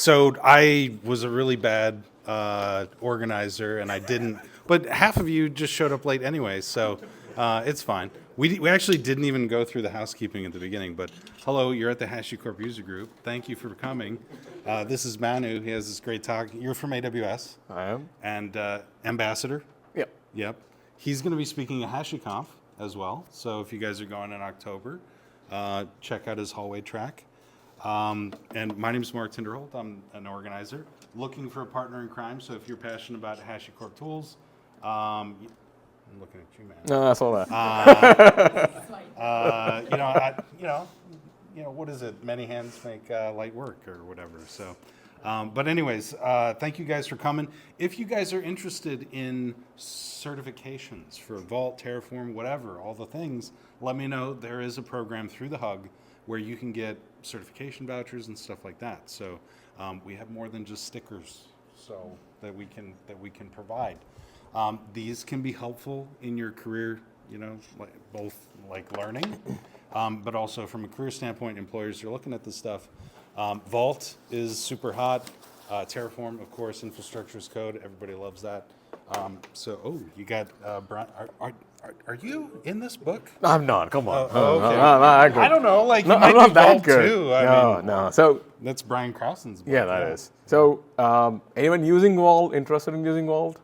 So I was a really bad organizer, and I didn't. But half of you just showed up late anyway, so it's fine. We actually didn't even go through the housekeeping at the beginning. But hello, you're at the HashiCorp User Group. Thank you for coming. This is Manu. He has this great talk. You're from AWS. I am. And Ambassador. Yep. Yep. He's going to be speaking at HashiConf as well. So if you guys are going in October, check out his hallway track. And my name is Mark Tinderholt. I'm an organizer looking for a partner in crime. So if you're passionate about HashiCorp tools, I'm looking at you, man. No, that's all that. What is it? Many hands make light work, or whatever. So, but anyways, thank you guys for coming. If you guys are interested in certifications for Vault, Terraform, whatever, all the things, let me know. There is a program through the Hug where you can get certification vouchers and stuff like that. So we have more than just stickers, so that we can provide. These can be helpful in your career, both like learning, but also from a career standpoint, employers are looking at this stuff. Vault is super hot. Terraform, of course, infrastructure as code. Everybody loves that. You got Brian. Are you in this book? I'm not. Come on. Okay. I don't know. Like, you I'm might not be that Vault good. too. No. So that's Brian Krausen's book. yeah, that is. So anyone using Vault? Interested in using Vault?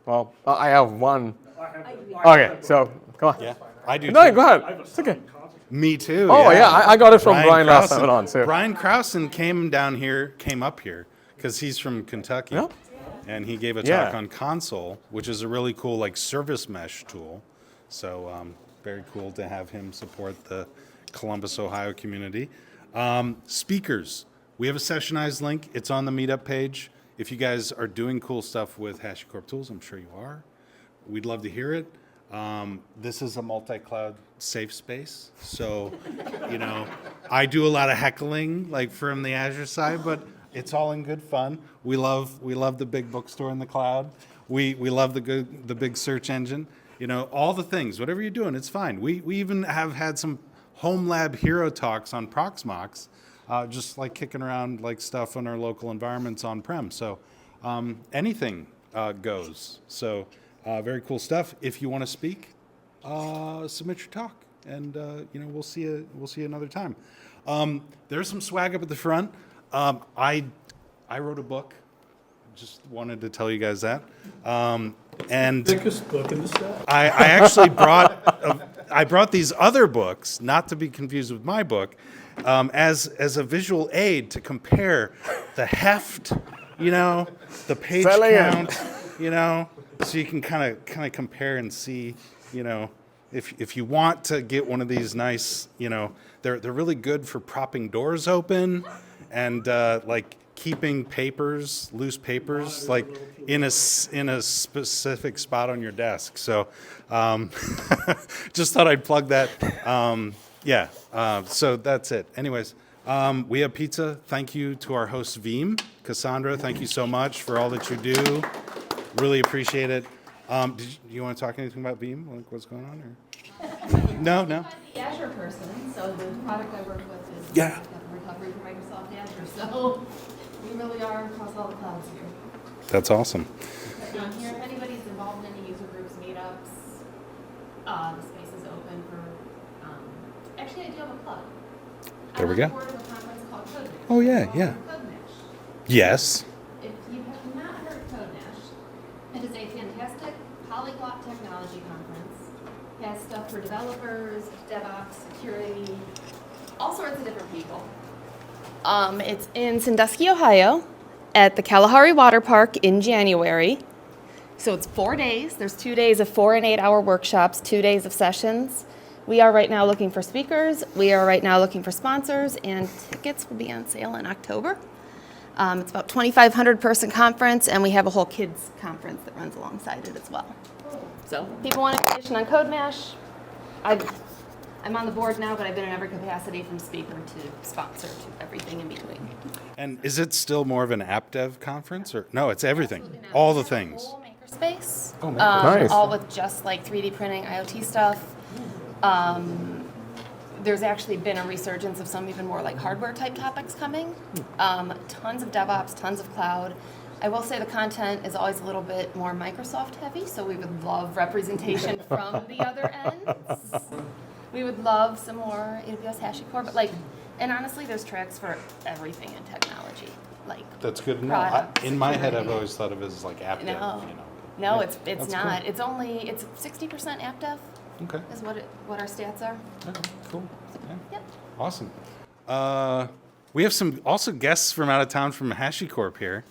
Well, I have one. Okay, so come on. Yeah, I do. No, too. go ahead. It's okay. Me too. Oh yeah, I got it from Brian last time on. So Brian Krausen came up here because he's from Kentucky, Yep. and he gave a talk on Console, which is a really cool service mesh tool. So very cool to have him support the Columbus, Ohio community. Speakers, we have a sessionized link. It's on the meetup page. If you guys are doing cool stuff with HashiCorp tools, I'm sure you are. We'd love to hear it. This is a multi-cloud safe space. So, I do a lot of heckling from the Azure side, but it's all in good fun. We love the big bookstore in the cloud. We love the big search engine. All the things, whatever you're doing, it's fine. We even have had some home lab hero talks on Proxmox, just kicking around stuff in our local environments on-prem. So anything goes. So very cool stuff. If you want to speak, submit your talk, and we'll see you another time. There's some swag up at the front. I wrote a book. Just wanted to tell you guys that. And Thickest book in the set. I actually brought these other books, not to be confused with my book, as a visual aid to compare the heft, the page count, so you can kind of compare and see, if you want to get one of these nice, they're really good for propping doors open and keeping loose papers, in a specific spot on your desk. So just thought I'd plug that. So that's it. Anyways, we have pizza. Thank you to our host, Veeam. Cassandra, thank you so much for all that you do. Really appreciate it. Do you want to talk anything about Veeam? What's going on? Or? No. I'm the Azure person, so the product I work with is recovery for Microsoft Azure. So we really are across all the clouds here. That's awesome. Here, if anybody's involved in any user groups, meetups, the space is open for. Actually, I do have a plug. There we go. I'm on board of a conference called Code Nash. Oh, yeah. Code Nash. Yes. If you have not heard of Code Nash, it is a fantastic polyglot technology conference. It has stuff for developers, DevOps, security, all sorts of different people. It's in Sandusky, Ohio, at the Kalahari Water Park in January. So it's 4 days. There's 2 days of 4 and 8 hour workshops, 2 days of sessions. We are right now looking for speakers. We are right now looking for sponsors, and tickets will be on sale in October. It's about 2,500 person conference, and we have a whole kids conference that runs alongside it as well. So people want information on Code Nash. I'm on the board now, but I've been in every capacity from speaker to sponsor to everything in between. And is it still more of an app dev conference, or no? It's everything, all the things. Whole makerspace. Oh, Nice. All with just 3D printing, IoT stuff. there's actually been a resurgence of some even more like hardware type topics coming. Tons of DevOps, tons of cloud. I will say the content is always a little bit more Microsoft heavy, so we would love representation from the other ends. We would love some more AWS HashiCorp, but like, and honestly, there's tracks for everything in technology. Like That's good to know. product, In my head, I've security. always thought of it as like app dev, No. you know. No, Yeah, it's that's not. cool. It's 60% app dev Okay. is what our stats are. Okay, cool. Yeah. Yep. Awesome. We have some also guests from out of town from HashiCorp here.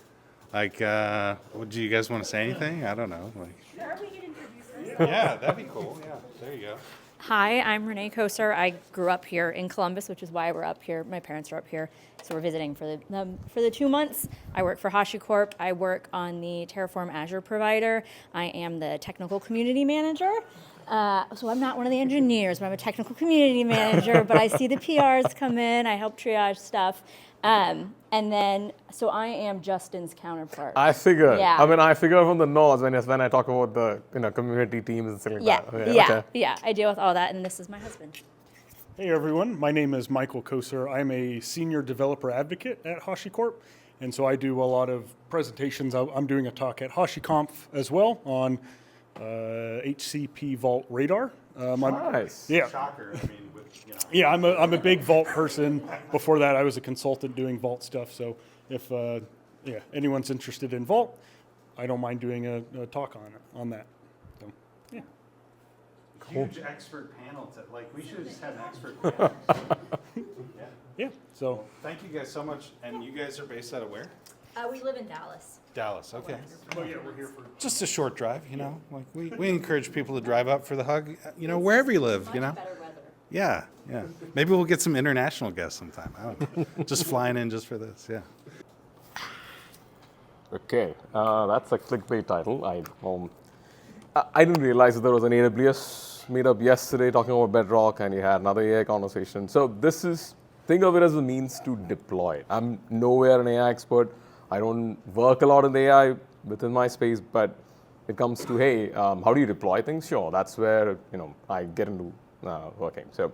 Like, do you guys want to say anything? I don't know. Like, Sure, we can introduce ourselves. yeah, that'd be cool. Yeah, there you go. Hi, I'm Renee Koser. I grew up here in Columbus, which is why we're up here. My parents are up here, so we're visiting for the 2 months. I work for HashiCorp. I work on the Terraform Azure provider. I am the technical community manager. So I'm not one of the engineers, but I'm a technical community manager. But I see the PRs come in. I help triage stuff. And then, so I am Justin's counterpart. I figured. Yeah. I mean, I figure from the notes when I talk about the community teams and things Yeah, like that. yeah, Okay. yeah. I deal with all that, and this is my husband. Hey everyone, my name is Michael Koser. I'm a senior developer advocate at HashiCorp, and so I do a lot of presentations. I'm doing a talk at HashiConf as well on HCP Vault Radar. Nice. Yeah, Shocker. I mean, with, you know. yeah. I'm a big Vault person. Before that, I was a consultant doing Vault stuff. So if anyone's interested in Vault, I don't mind doing a talk on that. So, yeah. Huge expert panel. We should have just had an expert panel. Yeah. So Thank you guys so much. And you guys are based out of where? We live in Dallas. Dallas. Okay. yeah, we're here for. Just a short drive, you know. Like we encourage people to drive up for the hug, you know, wherever you live, you know. Better weather. Yeah, yeah. Maybe we'll get some international guests sometime. I don't know. Just flying in just for this. Yeah. Okay, that's a clickbait title. I didn't realize that there was an AWS meetup yesterday talking about Bedrock, and you had another AI conversation. So think of it as a means to deploy. I'm nowhere an AI expert. I don't work a lot in AI within my space, but it comes to, hey, how do you deploy things? Sure, that's where I get into working. So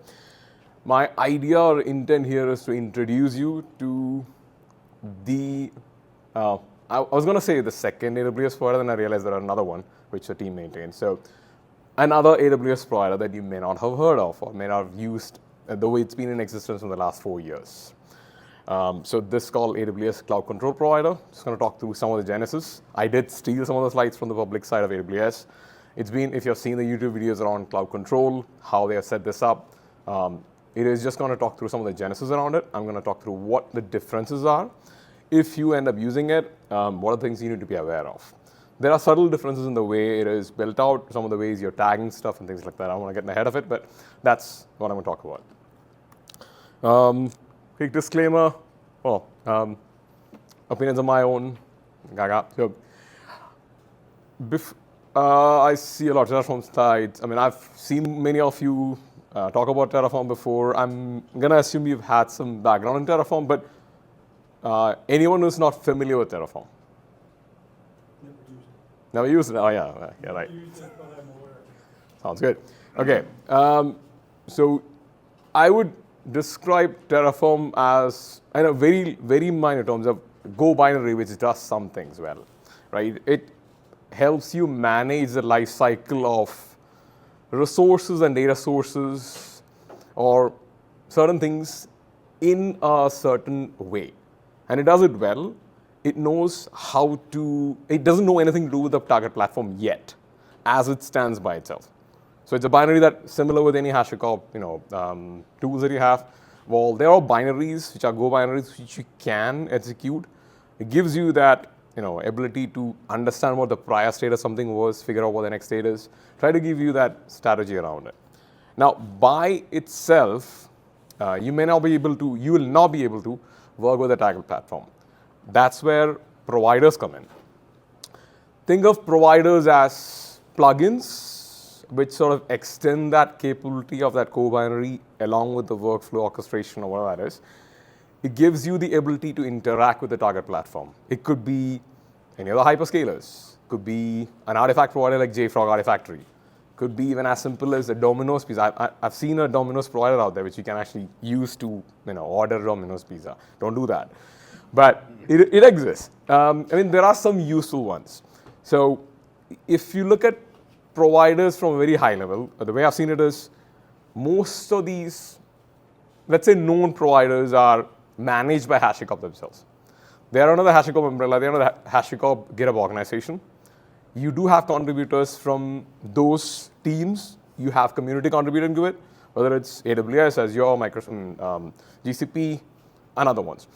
my idea or intent here is to introduce you to the I was going to say the second AWS provider, then I realized there are another one which the team maintains. So another AWS provider that you may not have heard of or may not have used, though it's been in existence in the last 4 years. So this is called AWS Cloud Control Provider. Just going to talk through some of the genesis. I did steal some of the slides from the public side of AWS. It's been, if you've seen the YouTube videos around cloud control, how they have set this up, it is just going to talk through some of the genesis around it. I'm going to talk through what the differences are. If you end up using it, what are the things you need to be aware of? There are subtle differences in the way it is built out, some of the ways you're tagging stuff and things like that. I don't want to get ahead of it, but that's what I'm going to talk about. Quick disclaimer, opinions of my own. So, I see a lot of Terraform slides. I mean, I've seen many of you talk about Terraform before. I'm going to assume you've had some background in Terraform, but anyone who's not familiar with Terraform? Never used it. Oh, yeah, right. Sounds good. Okay, so I would describe Terraform as, in a very, very minor terms, of Go binary, which does some things well, right? It helps you manage the life cycle of resources and data sources or certain things in a certain way. And it does it well. It knows how to, it doesn't know anything to do with the target platform yet, as it stands by itself. So it's a binary that, similar with any HashiCorp, tools that you have. Well, there are binaries, which are Go binaries, which you can execute. It gives you that, ability to understand what the prior state of something was, figure out what the next state is, try to give you that strategy around it. Now, by itself, you will not be able to work with a target platform. That's where providers come in. Think of providers as plugins, which sort of extend that capability of that core binary along with the workflow orchestration or whatever that is. It gives you the ability to interact with the target platform. It could be any other hyperscalers. It could be an artifact provider like JFrog Artifactory. It Could be even as simple as a Domino's pizza. I've seen a Domino's provider out there which you can actually use to order Domino's pizza. Don't do that. But it exists. I mean, there are some useful ones. So if you look at providers from a very high level, the way I've seen it is most of these, let's say, known providers are managed by HashiCorp themselves. They are under the HashiCorp umbrella. They are under the HashiCorp GitHub organization. You do have contributors from those teams. You have community contributing to it, whether it's AWS, Azure, Microsoft, GCP, and other ones.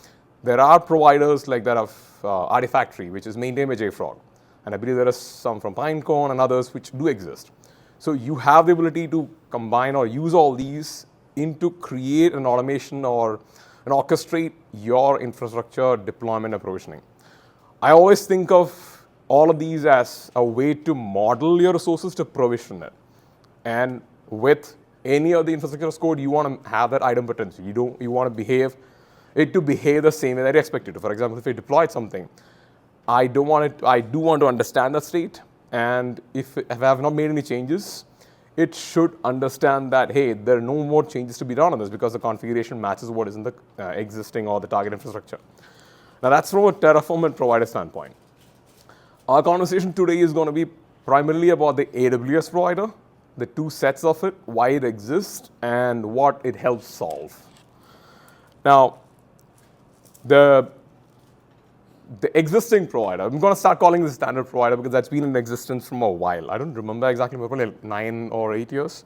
There are providers like that of Artifactory, which is maintained by JFrog. And I believe there are some from Pinecone and others which do exist. So you have the ability to combine or use all these to create an automation or orchestrate your infrastructure deployment and provisioning. I always think of all of these as a way to model your resources to provision it. And with any of the infrastructure as code, you want to have that item potential. You want to behave the same way that you expect it to. For example, if you deployed something, I do want to understand that state. And if I have not made any changes, it should understand that, hey, there are no more changes to be done on this because the configuration matches what is in the existing or the target infrastructure. Now, that's from a Terraform and provider standpoint. Our conversation today is going to be primarily about the AWS provider, the two sets of it, why it exists, and what it helps solve. Now, the existing provider, I'm going to start calling this standard provider because that's been in existence from a while. I don't remember exactly, probably like 9 or 8 years.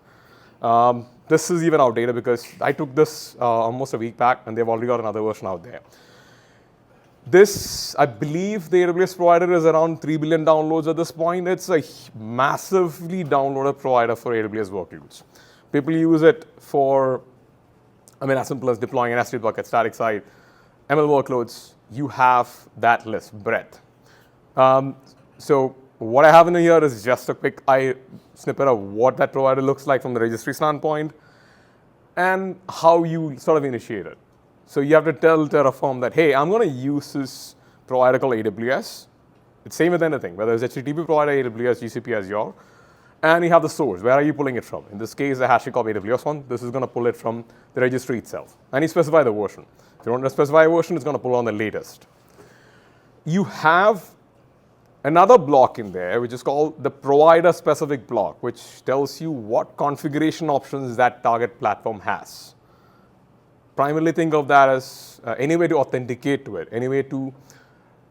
This is even outdated because I took this almost a week back and they've already got another version out there. This, I believe the AWS provider is around 3 billion downloads at this point. It's a massively downloaded provider for AWS workloads. People use it for, as simple as deploying an S3 bucket, static site, ML workloads. You have that list, breadth. So what I have in here is just a quick snippet of what that provider looks like from the registry standpoint and how you sort of initiate it. So you have to tell Terraform that, hey, I'm going to use this provider called AWS. It's same with anything, whether it's HTTP provider, AWS, GCP, Azure. And you have the source. Where are you pulling it from? In this case, the HashiCorp AWS one, this is going to pull it from the registry itself. And you specify the version. If you want to specify a version, it's going to pull on the latest. You have another block in there, which is called the provider-specific block, which tells you what configuration options that target platform has. Primarily think of that as any way to authenticate to it, any way to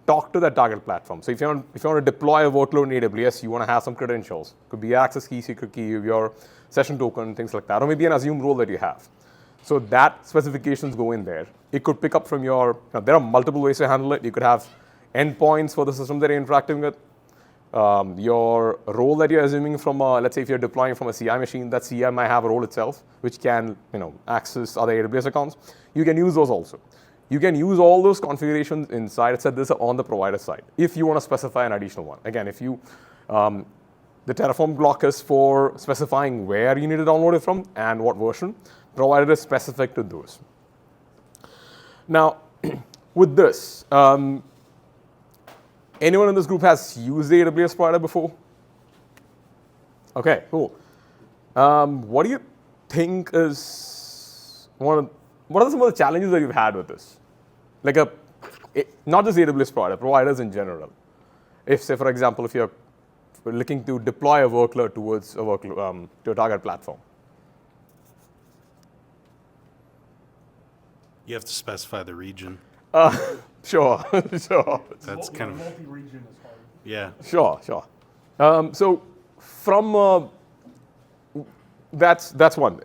talk to that target platform. So if you want to deploy a workload in AWS, you want to have some credentials. Could be access key, secret key, your session token, things like that, or maybe an assumed role that you have. So that specifications go in there. It could pick up from there are multiple ways to handle it. You could have endpoints for the system that you're interacting with. Your role that you're assuming from, let's say if you're deploying from a CI machine, that CI might have a role itself, which can access other AWS accounts. You can use those also. You can use all those configurations inside. It said this on the provider side, if you want to specify an additional one. Again, if you, the Terraform block is for specifying where you need to download it from and what version. Provider is specific to those. Now, with this, anyone in this group has used the AWS provider before? Okay, cool. What do you think is what are some of the challenges that you've had with this? Like not just AWS providers in general. If, say, for example, if you're looking to deploy a workload towards a workload to a target platform. You have to specify the region. Sure. That's kind of multi-region is hard. yeah. Sure. So from that's one.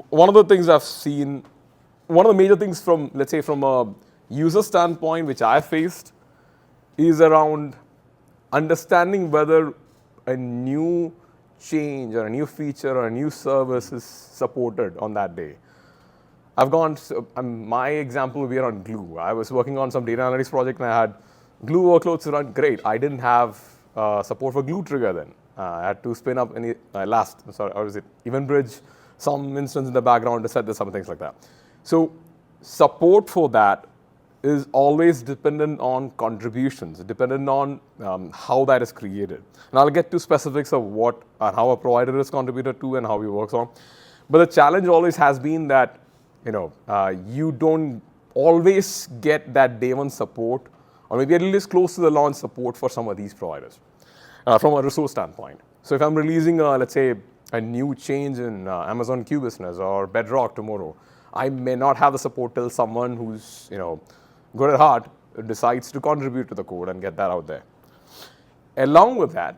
One of the things I've seen, one of the major things from, let's say, from a user standpoint, which I faced, is around understanding whether a new change or a new feature or a new service is supported on that day. My example would be around Glue. I was working on some data analytics project and I had Glue workloads run great. I didn't have support for Glue trigger then. I had to spin up EventBridge, some instance in the background to set this, some things like that. So support for that is always dependent on contributions, dependent on how that is created. And I'll get to specifics of what and how a provider is contributed to and how he works on. But the challenge always has been that you don't always get that day one support, or maybe at least close to the launch support for some of these providers from a resource standpoint. So if I'm releasing, let's say, a new change in Amazon Q Business or Bedrock tomorrow, I may not have the support till someone who's good at heart decides to contribute to the code and get that out there. Along with that,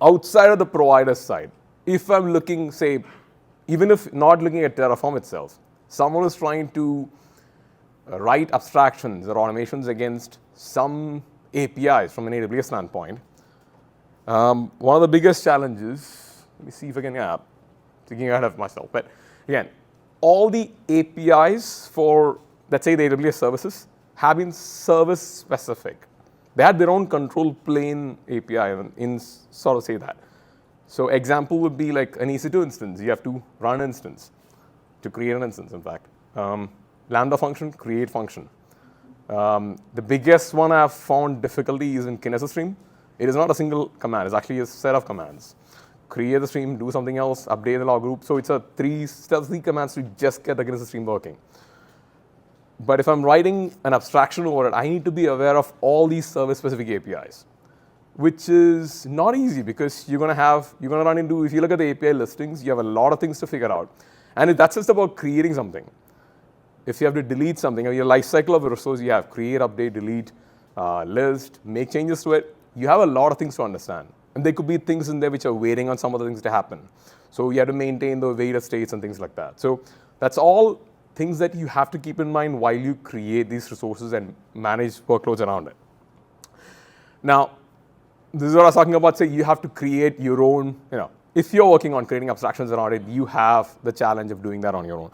outside of the provider side, if I'm looking, say, even if not looking at Terraform itself, someone is trying to write abstractions or automations against some APIs from an AWS standpoint, one of the biggest challenges, let me see if I can, thinking ahead of myself, but again, all the APIs for, let's say, the AWS services have been service specific. They had their own control plane API in sort of say that. So example would be like an EC2 instance. You have to run an instance to create an instance, in fact. Lambda function, create function. The biggest one I've found difficulty is in Kinesis stream. It is not a single command. It's actually a set of commands. Create the stream, do something else, update the log group. So it's a three commands to just get the Kinesis stream working. But if I'm writing an abstraction over it, I need to be aware of all these service-specific APIs, which is not easy because you're going to run into, if you look at the API listings, you have a lot of things to figure out. And that's just about creating something. If you have to delete something, or your life cycle of a resource, you have create, update, delete, list, make changes to it. You have a lot of things to understand. And there could be things in there which are waiting on some other things to happen. So you have to maintain the wait states and things like that. So that's all things that you have to keep in mind while you create these resources and manage workloads around it. Now, this is what I was talking about. Say you have to create your own, if you're working on creating abstractions around it, you have the challenge of doing that on your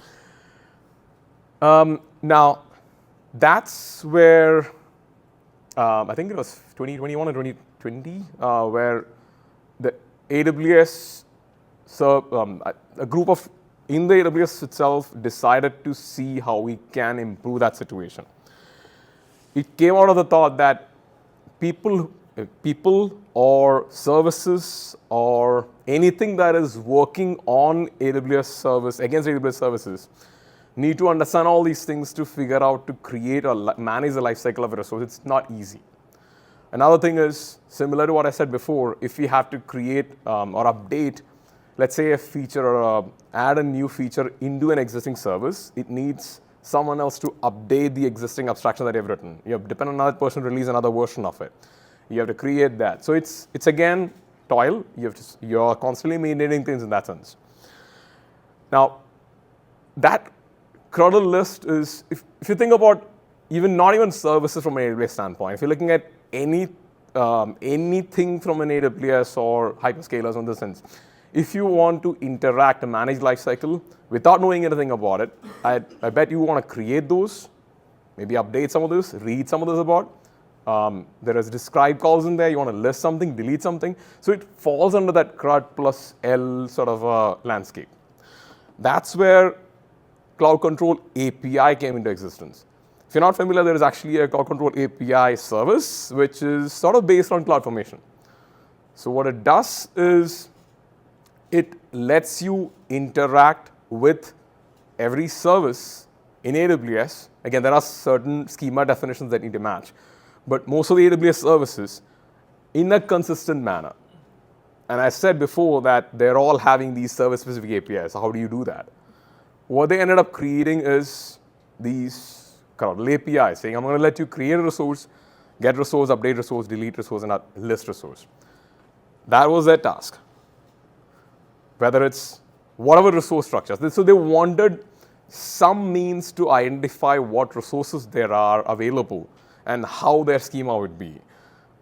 own. Now, that's where I think it was 2021 or 2020, where the AWS, a group of in the AWS itself decided to see how we can improve that situation. It came out of the thought that people or services or anything that is working on AWS service against AWS services need to understand all these things to figure out to create or manage the lifecycle of a resource. It's not easy. Another thing is similar to what I said before. If we have to create or update, let's say, a feature or add a new feature into an existing service, it needs someone else to update the existing abstraction that you've written. You have to depend on another person to release another version of it. You have to create that. So it's again toil. You're constantly maintaining things in that sense. Now, that CRUDL list is, if you think about not even services from an AWS standpoint, if you're looking at anything from an AWS or hyperscalers in this sense, if you want to interact and manage lifecycle without knowing anything about it, I bet you want to create those, maybe update some of this, read some of this about. There is describe calls in there. You want to list something, delete something. So it falls under that CRUD plus L sort of landscape. That's where Cloud Control API came into existence. If you're not familiar, there is actually a Cloud Control API service, which is sort of based on CloudFormation. So what it does is it lets you interact with every service in AWS. Again, there are certain schema definitions that need to match, but most of the AWS services in a consistent manner. And I said before that they're all having these service-specific APIs. So how do you do that? What they ended up creating is these APIs, saying, I'm going to let you create a resource, get resource, update resource, delete resource, and list resource. That was their task. Whether it's whatever resource structures. So they wanted some means to identify what resources there are available and how their schema would be.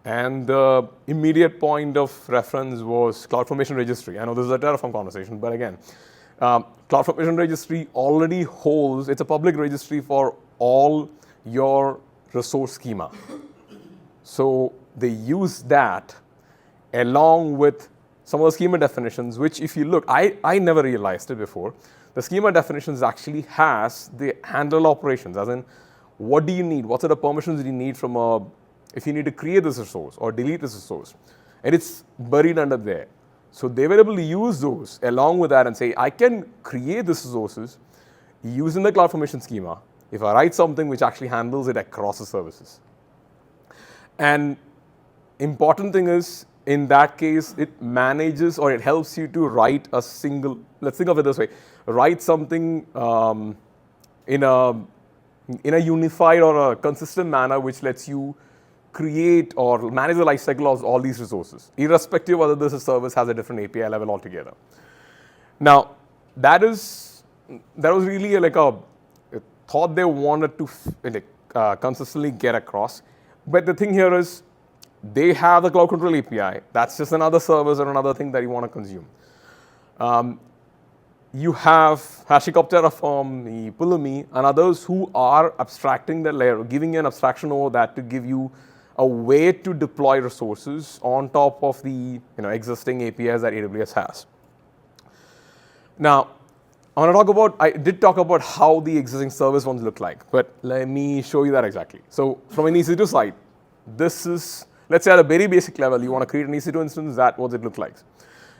And the immediate point of reference was CloudFormation Registry. I know this is a Terraform conversation, but again, CloudFormation Registry already holds, it's a public registry for all your resource schema. So they use that along with some of the schema definitions, which if you look, I never realized it before. The schema definitions actually has the handle operations, as in what do you need, what sort of permissions do you need from if you need to create this resource or delete this resource, and it's buried under there. So they were able to use those along with that and say, I can create these resources using the CloudFormation schema if I write something which actually handles it across the services. And important thing is, in that case, it manages or it helps you to write a single, let's think of it this way, write something in a unified or a consistent manner which lets you create or manage the lifecycle of all these resources, irrespective of whether this service has a different API level altogether. Now, that was really like a thought they wanted to consistently get across. But the thing here is, they have the Cloud Control API. That's just another service or another thing that you want to consume. You have HashiCorp Terraform, the Pulumi, and others who are abstracting that layer, giving you an abstraction over that to give you a way to deploy resources on top of the existing APIs that AWS has. Now, I did talk about how the existing service ones look like, but let me show you that exactly. So from an EC2 side, this is, let's say at a very basic level, you want to create an EC2 instance, that's what it looks like.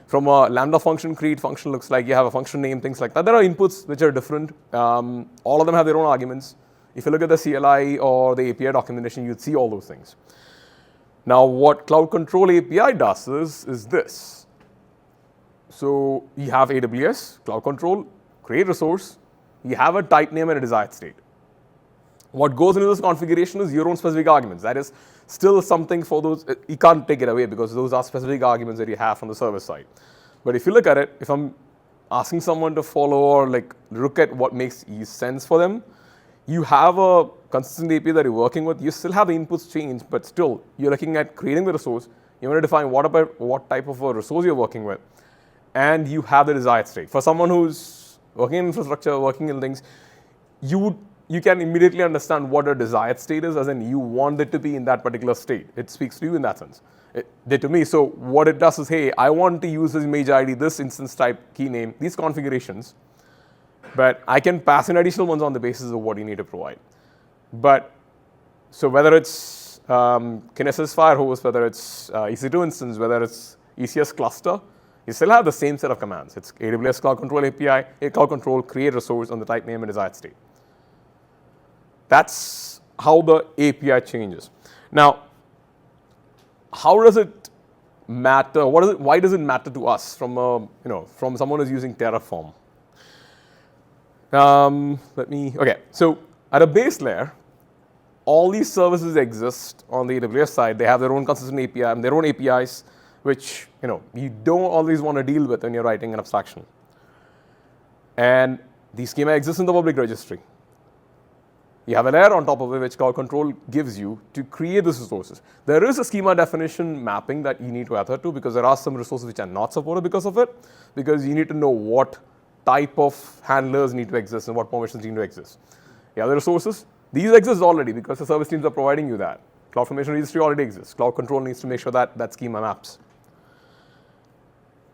From a Lambda function, create function looks like you have a function name, things like that. There are inputs which are different. All of them have their own arguments. If you look at the CLI or the API documentation, you'd see all those things. Now, what Cloud Control API does is this. So you have AWS, Cloud Control, create resource, you have a type name and a desired state. What goes into this configuration is your own specific arguments. That is still something for those, you can't take it away because those are specific arguments that you have from the server side. But if you look at it, if I'm asking someone to follow or look at what makes sense for them, you have a consistent API that you're working with, you still have the inputs change, but still you're looking at creating the resource, you want to define what type of a resource you're working with, and you have the desired state. For someone who's working in infrastructure, working in things, you can immediately understand what a desired state is, as in you want it to be in that particular state. It speaks to you in that sense. It did to me. So what it does is, hey, I want to use this image ID, this instance type, key name, these configurations, but I can pass in additional ones on the basis of what you need to provide. But so whether it's Kinesis Firehose, whether it's EC2 instance, whether it's ECS cluster, you still have the same set of commands. It's AWS Cloud Control API, Cloud Control, create resource on the type name and desired state. That's how the API changes. Now, how does it matter? Why does it matter to us from someone who's using Terraform? Okay. So at a base layer, all these services exist on the AWS side. They have their own consistent API and their own APIs, which you don't always want to deal with when you're writing an abstraction. And the schema exists in the public registry. You have a layer on top of it which Cloud Control gives you to create these resources. There is a schema definition mapping that you need to adhere to because there are some resources which are not supported because of it, because you need to know what type of handlers need to exist and what permissions need to exist. The other resources, these exist already because the service teams are providing you that. CloudFormation registry already exists. Cloud Control needs to make sure that that schema maps.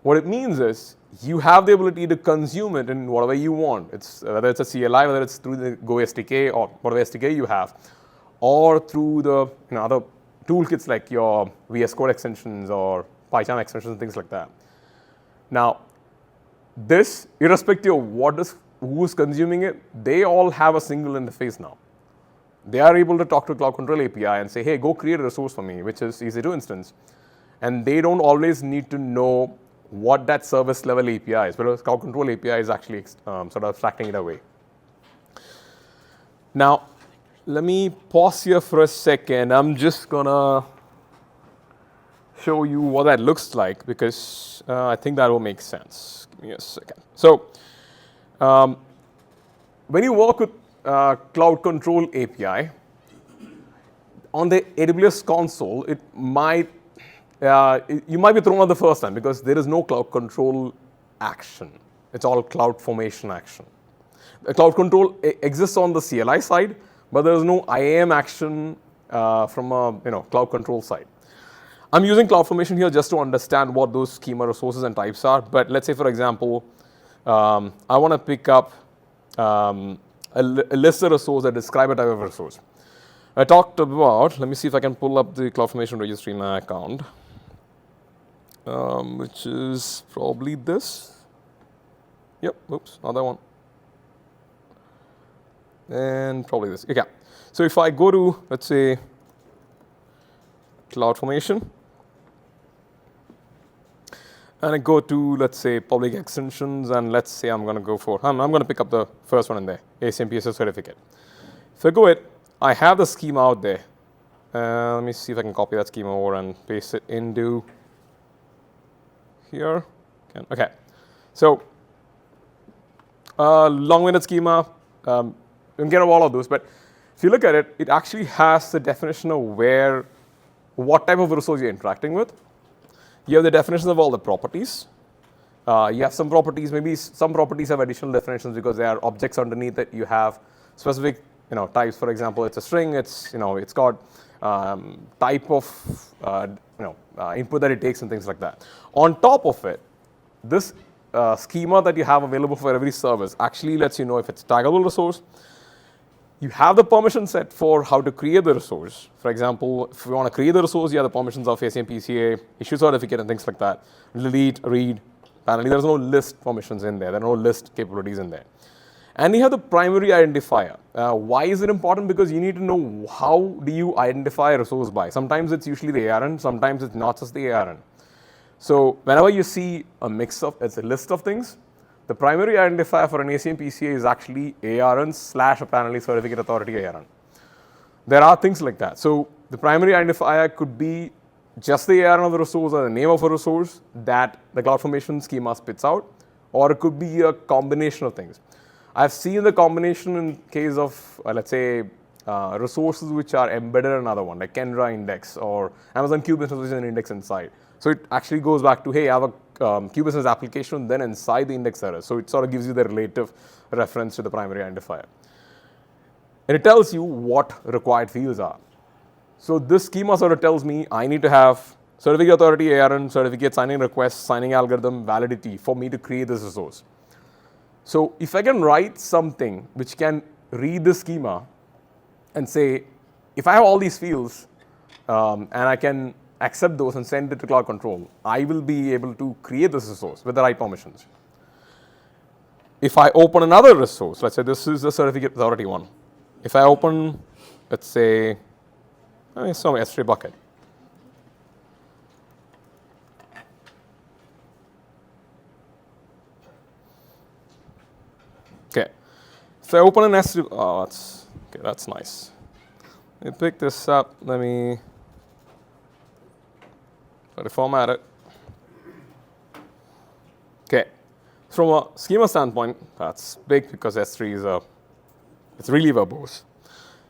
What it means is you have the ability to consume it in whatever you want. Whether it's a CLI, whether it's through the Go SDK or whatever SDK you have, or through the other toolkits like your VS Code extensions or PyCharm extensions and things like that. Now, this, irrespective of who's consuming it, they all have a single interface now. They are able to talk to Cloud Control API and say, hey, go create a resource for me, which is EC2 instance. And they don't always need to know what that service level API is, but Cloud Control API is actually sort of abstracting it away. Now, let me pause here for a second. I'm just going to show you what that looks like because I think that will make sense. Give me a second. So, when you work with Cloud Control API, on the AWS console, you might be thrown out the first time because there is no Cloud Control action. It's all CloudFormation action. The Cloud Control exists on the CLI side, but there is no IAM action from a Cloud Control side. I'm using CloudFormation here just to understand what those schema resources and types are. But let's say, for example, I want to pick up a list of resources that describe a type of resource. I talked about, let me see if I can pull up the CloudFormation registry in my account, which is probably this. Yep, oops, not that one. And probably this. Okay. So if I go to, let's say, CloudFormation, and I go to, let's say, public extensions, and let's say I'm going to go for, I'm going to pick up the first one in there, ACMPSS certificate. If I go it, I have the schema out there. Let me see if I can copy that schema over and paste it into here. Okay. So, long-winded schema. You can get all of those, but if you look at it, it actually has the definition of what type of resource you're interacting with. You have the definitions of all the properties. You have some properties, maybe some properties have additional definitions because there are objects underneath it. You have specific types. For example, it's a string. It's it's got type of input that it takes and things like that. On top of it, this schema that you have available for every service actually lets you know if it's a taggable resource. You have the permission set for how to create the resource. For example, if you want to create the resource, you have the permissions of ACMPCA, issue certificate, and things like that. Delete, read, apparently there's no list permissions in there. There are no list capabilities in there. And you have the primary identifier. Why is it important? Because you need to know how do you identify a resource by. Sometimes it's usually the ARN, sometimes it's not just the ARN. So whenever you see a mix of, it's a list of things, the primary identifier for an ACMPCA is actually ARN/apparently certificate authority ARN. There are things like that. So the primary identifier could be just the ARN of the resource or the name of a resource that the CloudFormation schema spits out, or it could be a combination of things. I've seen the combination in case of, let's say, resources which are embedded in another one, like Kendra index or Amazon Q Business, which is an index inside. So it actually goes back to, hey, I have a Q Business application, then inside the index there is. So it sort of gives you the relative reference to the primary identifier. And it tells you what required fields are. So this schema sort of tells me I need to have certificate authority, ARN, certificate, signing request, signing algorithm, validity for me to create this resource. So if I can write something which can read the schema and say, if I have all these fields and I can accept those and send it to Cloud Control, I will be able to create this resource with the right permissions. If I open another resource, let's say this is the certificate authority one. If I open, let's say, some S3 bucket. Okay. If I open an S3, that's nice. Let me pick this up. Let me reformat it. Okay. From a schema standpoint, that's big because S3 is it's really verbose.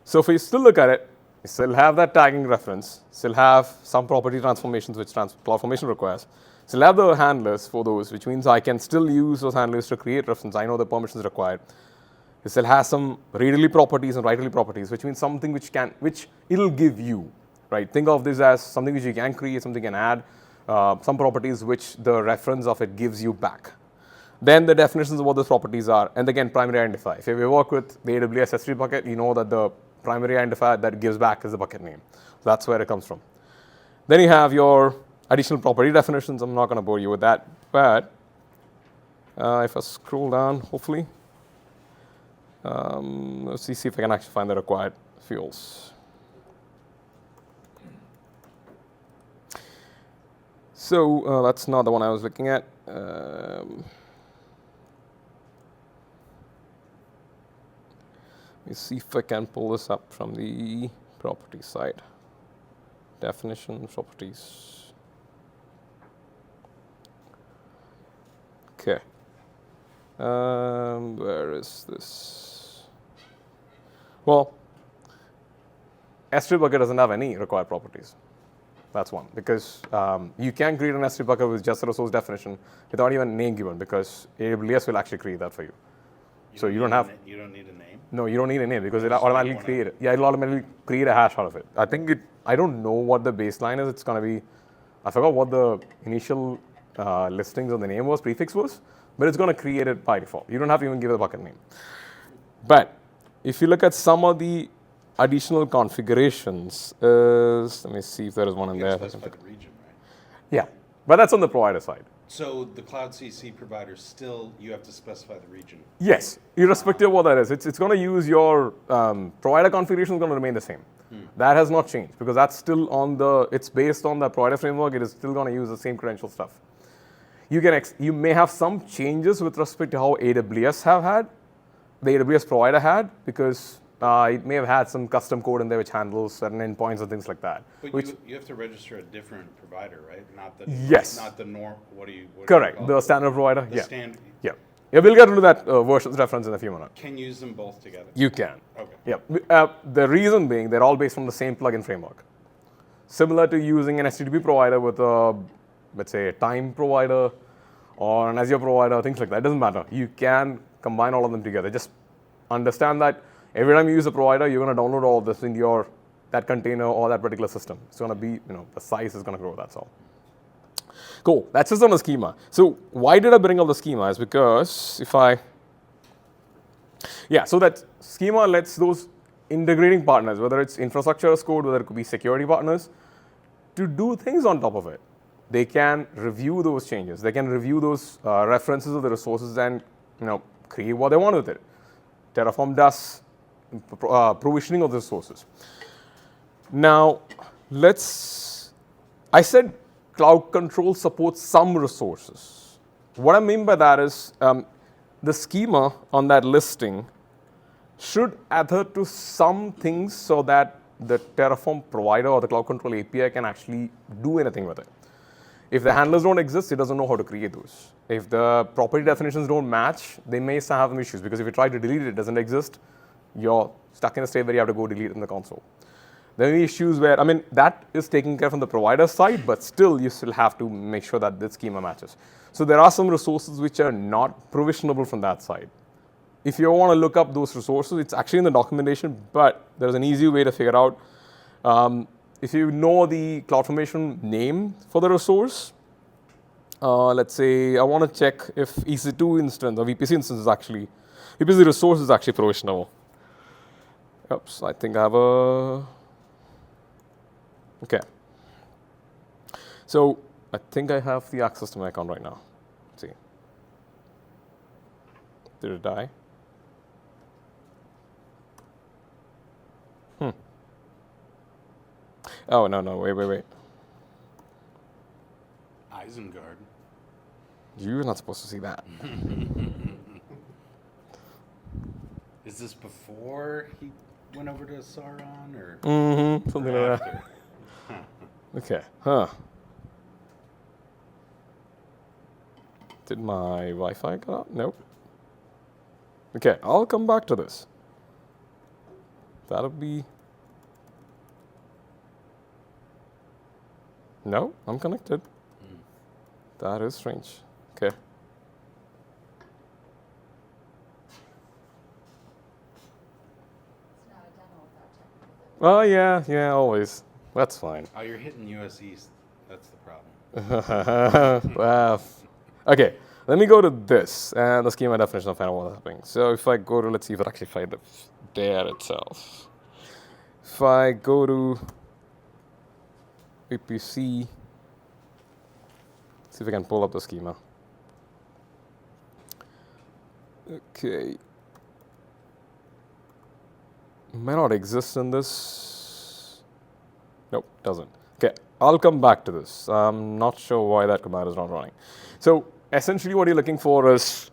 So if we still look at it, we still have that tagging reference, still have some property transformations which CloudFormation requires, still have the handlers for those, which means I can still use those handlers to create reference. I know the permissions required. It still has some read-only properties and write-only properties, which means something which it'll give you. Right? Think of this as something which you can create, something you can add, some properties which the reference of it gives you back. Then the definitions of what those properties are, and again, primary identifier. If you work with the AWS S3 bucket, you know that the primary identifier that gives back is the bucket name. So that's where it comes from. Then you have your additional property definitions. I'm not going to bore you with that, but if I scroll down, hopefully, let's see if I can actually find the required fields. So that's not the one I was looking at. Let me see if I can pull this up from the property side. Definition, properties. Okay. Where is this? Well, S3 bucket doesn't have any required properties. That's one, because you can create an S3 bucket with just a resource definition without even a name given, because AWS will actually create that for you. So you don't have. You don't need a name. No, you don't need a name because it'll automatically create it. Yeah, it'll automatically create a hash out of it. I think I don't know what the baseline is. It's going to be, I forgot what the initial listings of the name was, prefix was, but it's going to create it by default. You don't have to even give it a bucket name. But if you look at some of the additional configurations, let me see if there is one in You there. can specify the region, right? Yeah, but that's on the provider side. So the Cloud CC provider still, you have to specify the region. Yes, irrespective of what that is. It's going to use your provider configuration is going to remain the same. That has not changed because that's still it's based on the provider framework. It is still going to use the same credential stuff. You may have some changes with respect to how AWS the AWS provider had, because it may have had some custom code in there which handles certain endpoints and things like that. But you have to register a different provider, right? Not the Yes. Not the norm. What do you Correct. call The it? standard provider. The Yeah. standard. Yeah. Yeah. We'll get into that versions reference in a few minutes. Can use them both together. You can. Okay. Yeah. The reason being they're all based on the same plugin framework. Similar to using an HTTP provider with let's say a time provider or an Azure provider, things like that. It doesn't matter. You can combine all of them together. Just understand that every time you use a provider, you're going to download all of this in that container or that particular system. It's going to be, the size is going to grow, that's all. Cool, that's just on the schema. So why did I bring up the schema is because so that schema lets those integrating partners, whether it's infrastructure as code, whether it could be security partners, to do things on top of it. They can review those changes. They can review those references of the resources and create what they want with it. Terraform does provisioning of the resources. Now, I said Cloud Control supports some resources. What I mean by that is the schema on that listing should adhere to some things so that the Terraform provider or the Cloud Control API can actually do anything with it. If the handlers don't exist, it doesn't know how to create those. If the property definitions don't match, they may start having issues, because if you try to delete it, it doesn't exist, you're stuck in a state where you have to go delete it in the console. There are issues where, that is taken care from the provider side, but still you still have to make sure that the schema matches. So there are some resources which are not provisionable from that side. If you want to look up those resources, it's actually in the documentation, but there's an easy way to figure out. If you know the CloudFormation name for the resource, let's say I want to check if EC2 instance or VPC instance VPC resource is actually provisionable. Oops, I think I have okay. So I think I have the access to my account right now. Let's see. Did it die? Oh, no, wait. Isengard. You're not supposed to see that. Is this before he went over to Sauron, or Something or like after? that. Okay, Did my Wi-Fi go out? Nope. Okay, I'll come back to this. That'll be... No, I'm connected. That is strange. Okay. Oh, yeah, always. That's fine. Oh, you're hitting US East. That's the problem. Okay, let me go to this and the schema definition of what's happening. So if I go to, let's see if I actually find it there itself. If I go to VPC, see if I can pull up the schema. Okay. May not exist in this. Nope, doesn't. Okay, I'll come back to this. I'm not sure why that command is not running. So essentially what you're looking for is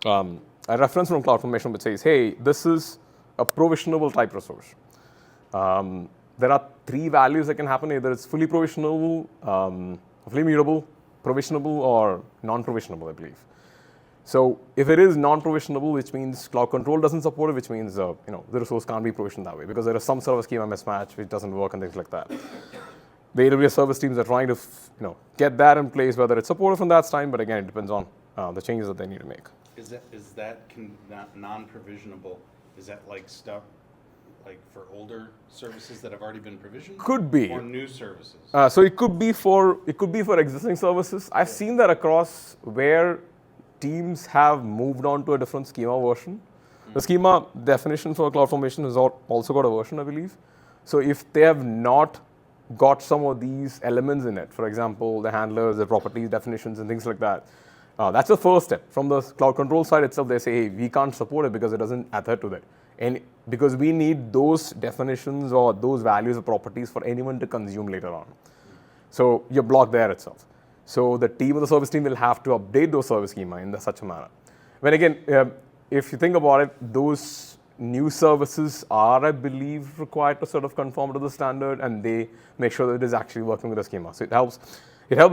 a reference from CloudFormation which says, hey, this is a provisionable type resource. There are three values that can happen. Either it's fully provisionable, fully mutable, provisionable, or non-provisionable, I believe. So if it is non-provisionable, which means Cloud Control doesn't support it, which means the resource can't be provisioned that way because there is some sort of schema mismatch which doesn't work and things like that. The AWS service teams are trying to get that in place, whether it's supported from that time, but again, it depends on the changes that they need to make. Is that non-provisionable? Is that like stuff like for older services that have already been provisioned? Could be. Or new services? So it could be for existing services. I've seen that across where teams have moved on to a different schema version. The schema definition for CloudFormation has also got a version, I believe. So if they have not got some of these elements in it, for example, the handlers, the properties, definitions, and things like that, that's the first step. From the cloud control side itself, they say, hey, we can't support it because it doesn't adhere to that. And because we need those definitions or those values or properties for anyone to consume later on. So you're blocked there itself. So the team or the service team will have to update those service schema in such a manner. When again, if you think about it, those new services are, I believe, required to sort of conform to the standard, and they make sure that it is actually working with the schema. So it helps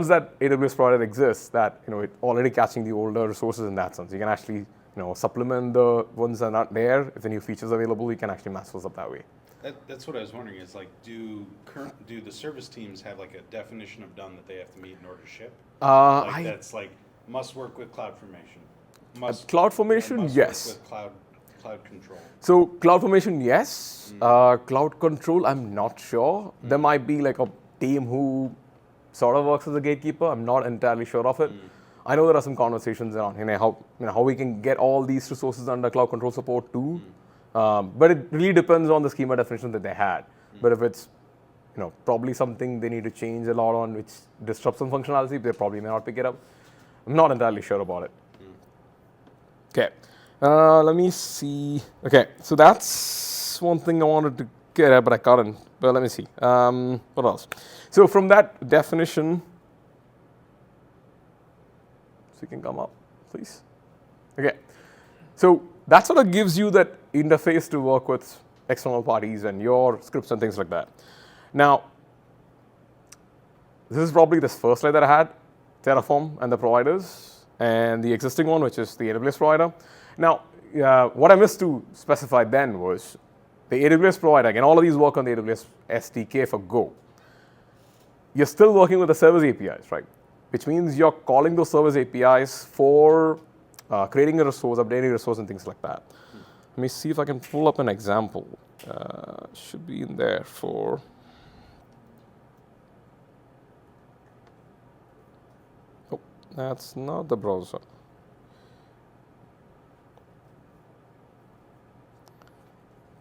that AWS product exists, that it already catching the older resources in that sense. You can actually supplement the ones that are not there. If the new features are available, you can actually match those up that way. That's what I was wondering. Is like, do the service teams have like a definition of done that they have to meet in order to ship? That's like must work with CloudFormation. CloudFormation, yes. Work with cloud control. So CloudFormation, yes. Cloud control, I'm not sure. There might be like a team who sort of works as a gatekeeper. I'm not entirely sure of it. I know there are some conversations around how we can get all these resources under cloud control support too. But it really depends on the schema definition that they had. But if it's probably something they need to change a lot on, which disrupts some functionality, they probably may not pick it up. I'm not entirely sure about it. Okay, let me see. Okay, so that's one thing I wanted to get at, but I couldn't. But let me see. What else? So from that definition, so you can come up, please. Okay, so that sort of gives you that interface to work with external parties and your scripts and things like that. Now, this is probably this first slide that I had, Terraform and the providers, and the existing one, which is the AWS provider. Now, what I missed to specify then was the AWS provider, again, all of these work on the AWS SDK for Go. You're still working with the service APIs, right? Which means you're calling those service APIs for creating a resource, updating a resource, and things like that. Let me see if I can pull up an example. Should be in there for... Oh, that's not the browser.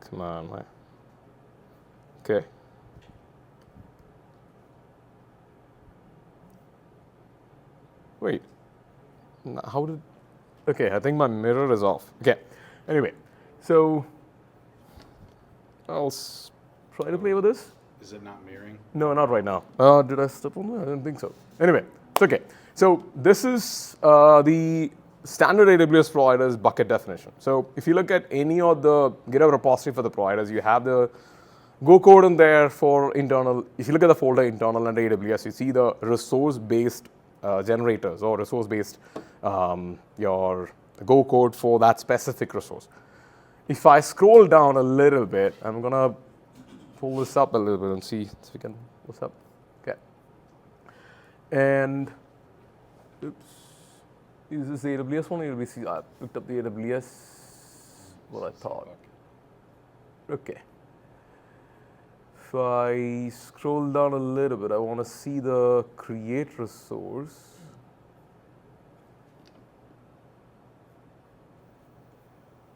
Come on, man. Okay. Wait. How did... Okay, I think my mirror is off. Okay. Anyway, so I'll try to play with this. Is it not mirroring? No, not right now. Did I step on that? I didn't think so. Anyway, it's okay. So this is the standard AWS providers bucket definition. So if you look at any of the GitHub repository for the providers, you have the Go code in there for internal. If you look at the folder internal under AWS, you see the resource-based generators or resource-based your Go code for that specific resource. If I scroll down a little bit, I'm going to pull this up a little bit and see if we can, what's up. Okay. And, oops, is this the AWS one or AWS? I picked up the AWS, what I thought. Okay. If I scroll down a little bit, I want to see the create resource.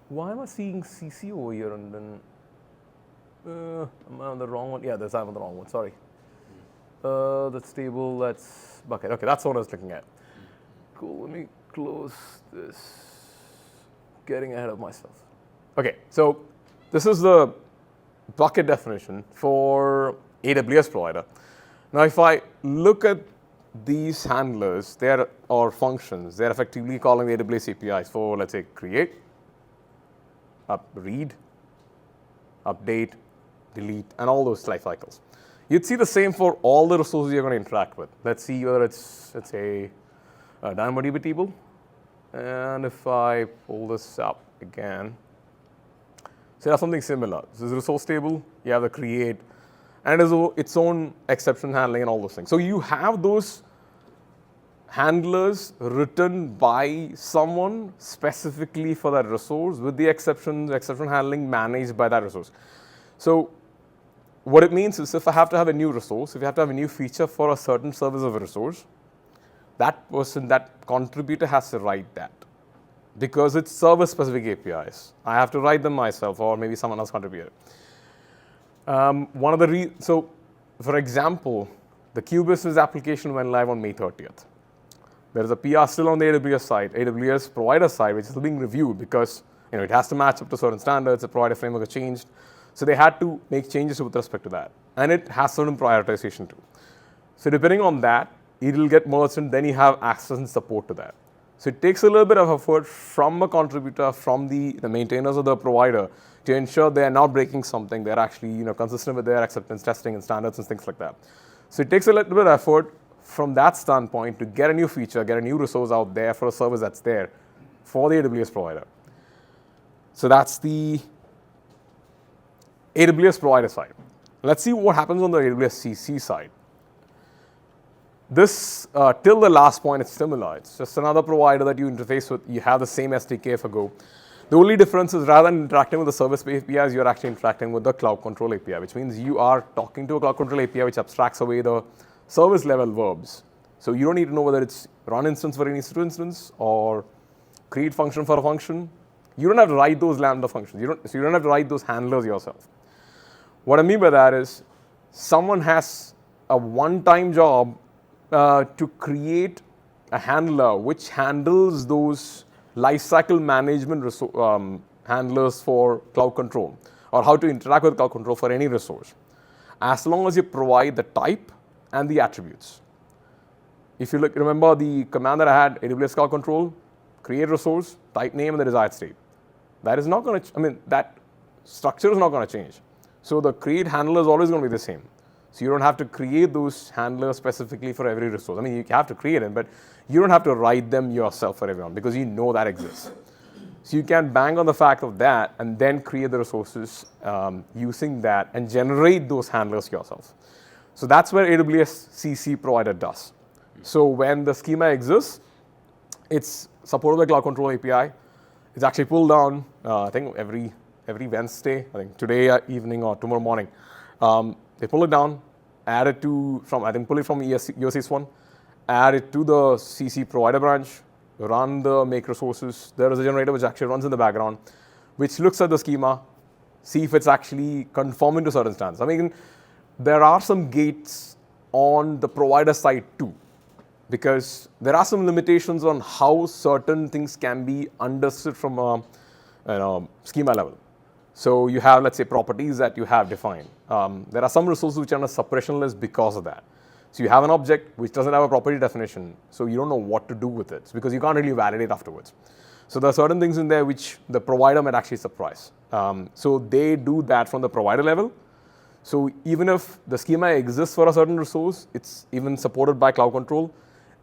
Why am I seeing CC over here and then, am I on the wrong one? Yeah, I'm on the wrong one, sorry. That's table, that's bucket. Okay, that's the one I was looking at. Cool, let me close this. Getting ahead of myself. Okay, so this is the bucket definition for AWS provider. Now, if I look at these handlers, or functions, they're effectively calling the AWS APIs for, let's say, create, read, update, delete, and all those life cycles. You'd see the same for all the resources you're going to interact with. Let's see whether it's, let's say, a DynamoDB table. And if I pull this up again, so you have something similar. This is a resource table, you have the create, and it is its own exception handling and all those things. So you have those handlers written by someone specifically for that resource with the exception handling managed by that resource. So what it means is if I have to have a new resource, if you have to have a new feature for a certain service of a resource, that person, that contributor has to write that because it's service-specific APIs. I have to write them myself, or maybe someone else contributed. So, for example, the CBUS application went live on May 30th. There is a PR still on the AWS side, AWS provider side, which is still being reviewed because it has to match up to certain standards. The provider framework has changed, so they had to make changes with respect to that, and it has certain prioritization too. So depending on that, it will get merged, and then you have access and support to that. So it takes a little bit of effort from a contributor, from the maintainers of the provider, to ensure they are not breaking something. They're actually consistent with their acceptance testing and standards and things like that. So it takes a little bit of effort from that standpoint to get a new feature, get a new resource out there for a service that's there for the AWS provider. So that's the AWS provider side. Let's see what happens on the AWSCC side. This, till the last point, it's similar. It's just another provider that you interface with. You have the same SDK for Go. The only difference is rather than interacting with the service APIs, you're actually interacting with the Cloud Control API, which means you are talking to a Cloud Control API which abstracts away the service level verbs. So you don't need to know whether it's run instance for any instance or create function for a function. You don't have to write those Lambda functions. So you don't have to write those handlers yourself. What I mean by that is someone has a one-time job to create a handler which handles those lifecycle management handlers for Cloud Control, or how to interact with Cloud Control for any resource, as long as you provide the type and the attributes. If you remember the command that I had, AWS Cloud Control, create resource, type name, and the desired state. That is not going to, that structure is not going to change. So the create handler is always going to be the same. So you don't have to create those handlers specifically for every resource. You have to create it, but you don't have to write them yourself for everyone because you know that exists. So you can bang on the fact of that and then create the resources using that and generate those handlers yourself. So that's where AWSCC provider does. So when the schema exists, it's supported by Cloud Control API. It's actually pulled down, I think every Wednesday, I think today evening or tomorrow morning. They pull it down, add it to, pull it from EOCS 1, add it to the CC provider branch, run the make resources. There is a generator which actually runs in the background, which looks at the schema, see if it's actually conforming to certain standards. There are some gates on the provider side too, because there are some limitations on how certain things can be understood from a schema level. So you have, let's say, properties that you have defined. There are some resources which are on a suppression list because of that. So you have an object which doesn't have a property definition, so you don't know what to do with it because you can't really validate afterwards. So there are certain things in there which the provider might actually surprise. So they do that from the provider level. So even if the schema exists for a certain resource, it's even supported by Cloud Control,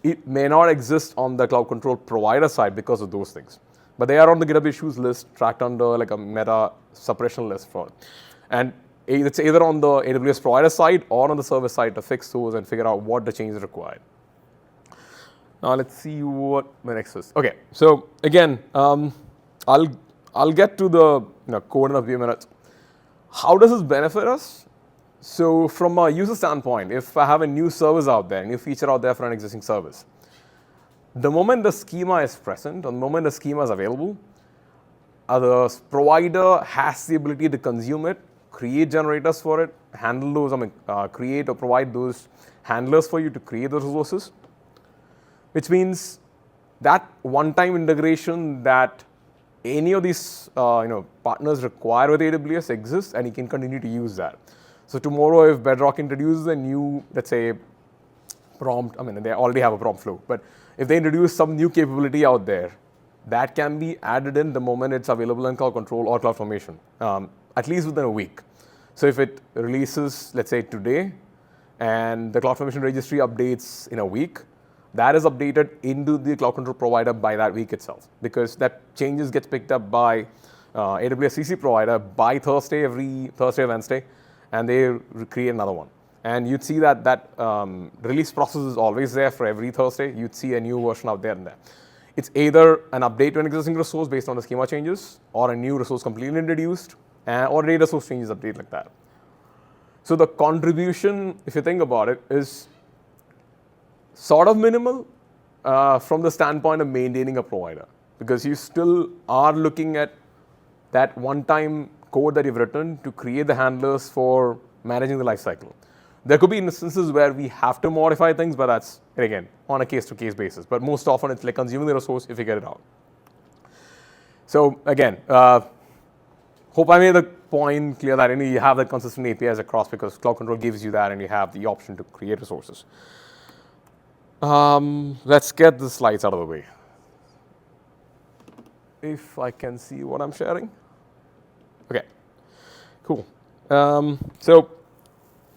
it may not exist on the Cloud Control provider side because of those things. But they are on the GitHub issues list, tracked under like a meta suppression list for it. And it's either on the AWS provider side or on the server side to fix those and figure out what the change is required. Now let's see what my next is. Okay, so again, I'll get to the code in a few minutes. How does this benefit us? So from a user standpoint, if I have a new service out there, a new feature out there for an existing service, the moment the schema is present, or the moment the schema is available, the provider has the ability to consume it, create generators for it, handle those, create or provide those handlers for you to create those resources, which means that one-time integration that any of these partners require with AWS exists, and you can continue to use that. So tomorrow, if Bedrock introduces a new, let's say, prompt, they already have a prompt flow, but if they introduce some new capability out there, that can be added in the moment it's available in Cloud Control or CloudFormation, at least within a week. So if it releases, let's say today, and the CloudFormation registry updates in a week, that is updated into the Cloud Control provider by that week itself, because that changes gets picked up by AWSCC provider by every Thursday or Wednesday, and they create another one. And you'd see that release process is always there for every Thursday. You'd see a new version out there and there. It's either an update to an existing resource based on the schema changes, or a new resource completely introduced, or data source changes update like that. So the contribution, if you think about it, is sort of minimal, from the standpoint of maintaining a provider, because you still are looking at that one-time code that you've written to create the handlers for managing the lifecycle. There could be instances where we have to modify things, but that's, again, on a case-to-case basis. But most often, it's like consuming the resource if you get it out. So again, hope I made the point clear that you have that consistent APIs across, because Cloud Control gives you that, and you have the option to create resources. Let's get the slides out of the way. If I can see what I'm sharing. Okay, cool. So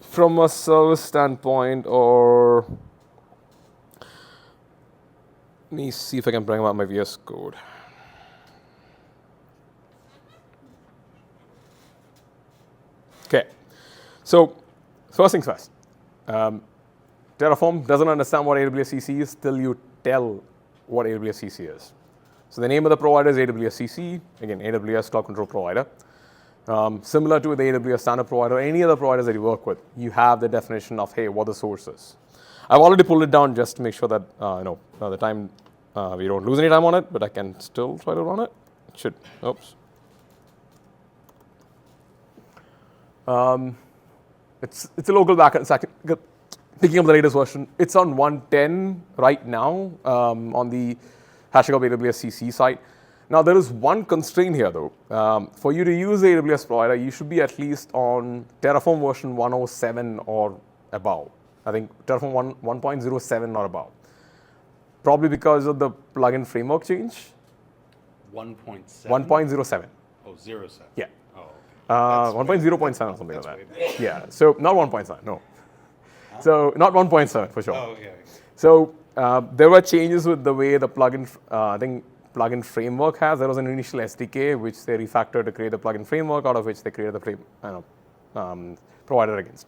from a service standpoint, or let me see if I can bring up my VS Code. Okay, so first things first. Terraform doesn't understand what AWSCC is till you tell what AWSCC is. So the name of the provider is AWSCC, again, AWS Cloud Control Provider. Similar to the AWS standard provider or any other providers that you work with, you have the definition of, hey, what the source is. I've already pulled it down just to make sure that the time we don't lose any time on it, but I can still try to run it. It should. Oops. It's a local backend. Picking up the latest version, it's on 110 right now on the HashiCorp AWSCC site. Now, there is one constraint here, though. For you to use the AWS provider, you should be at least on Terraform version 107 or above. I think Terraform 1.07 or above. Probably because of the plugin framework change. 1.7? 1.07. Oh, 07. Yeah. Oh, okay. 1.0.7 or something like that. Yeah, so not 1.7, no. So not 1.7 for sure. Oh, okay. So there were changes with the way the plugin, I think plugin framework has. There was an initial SDK which they refactored to create the plugin framework, out of which they created the provider against.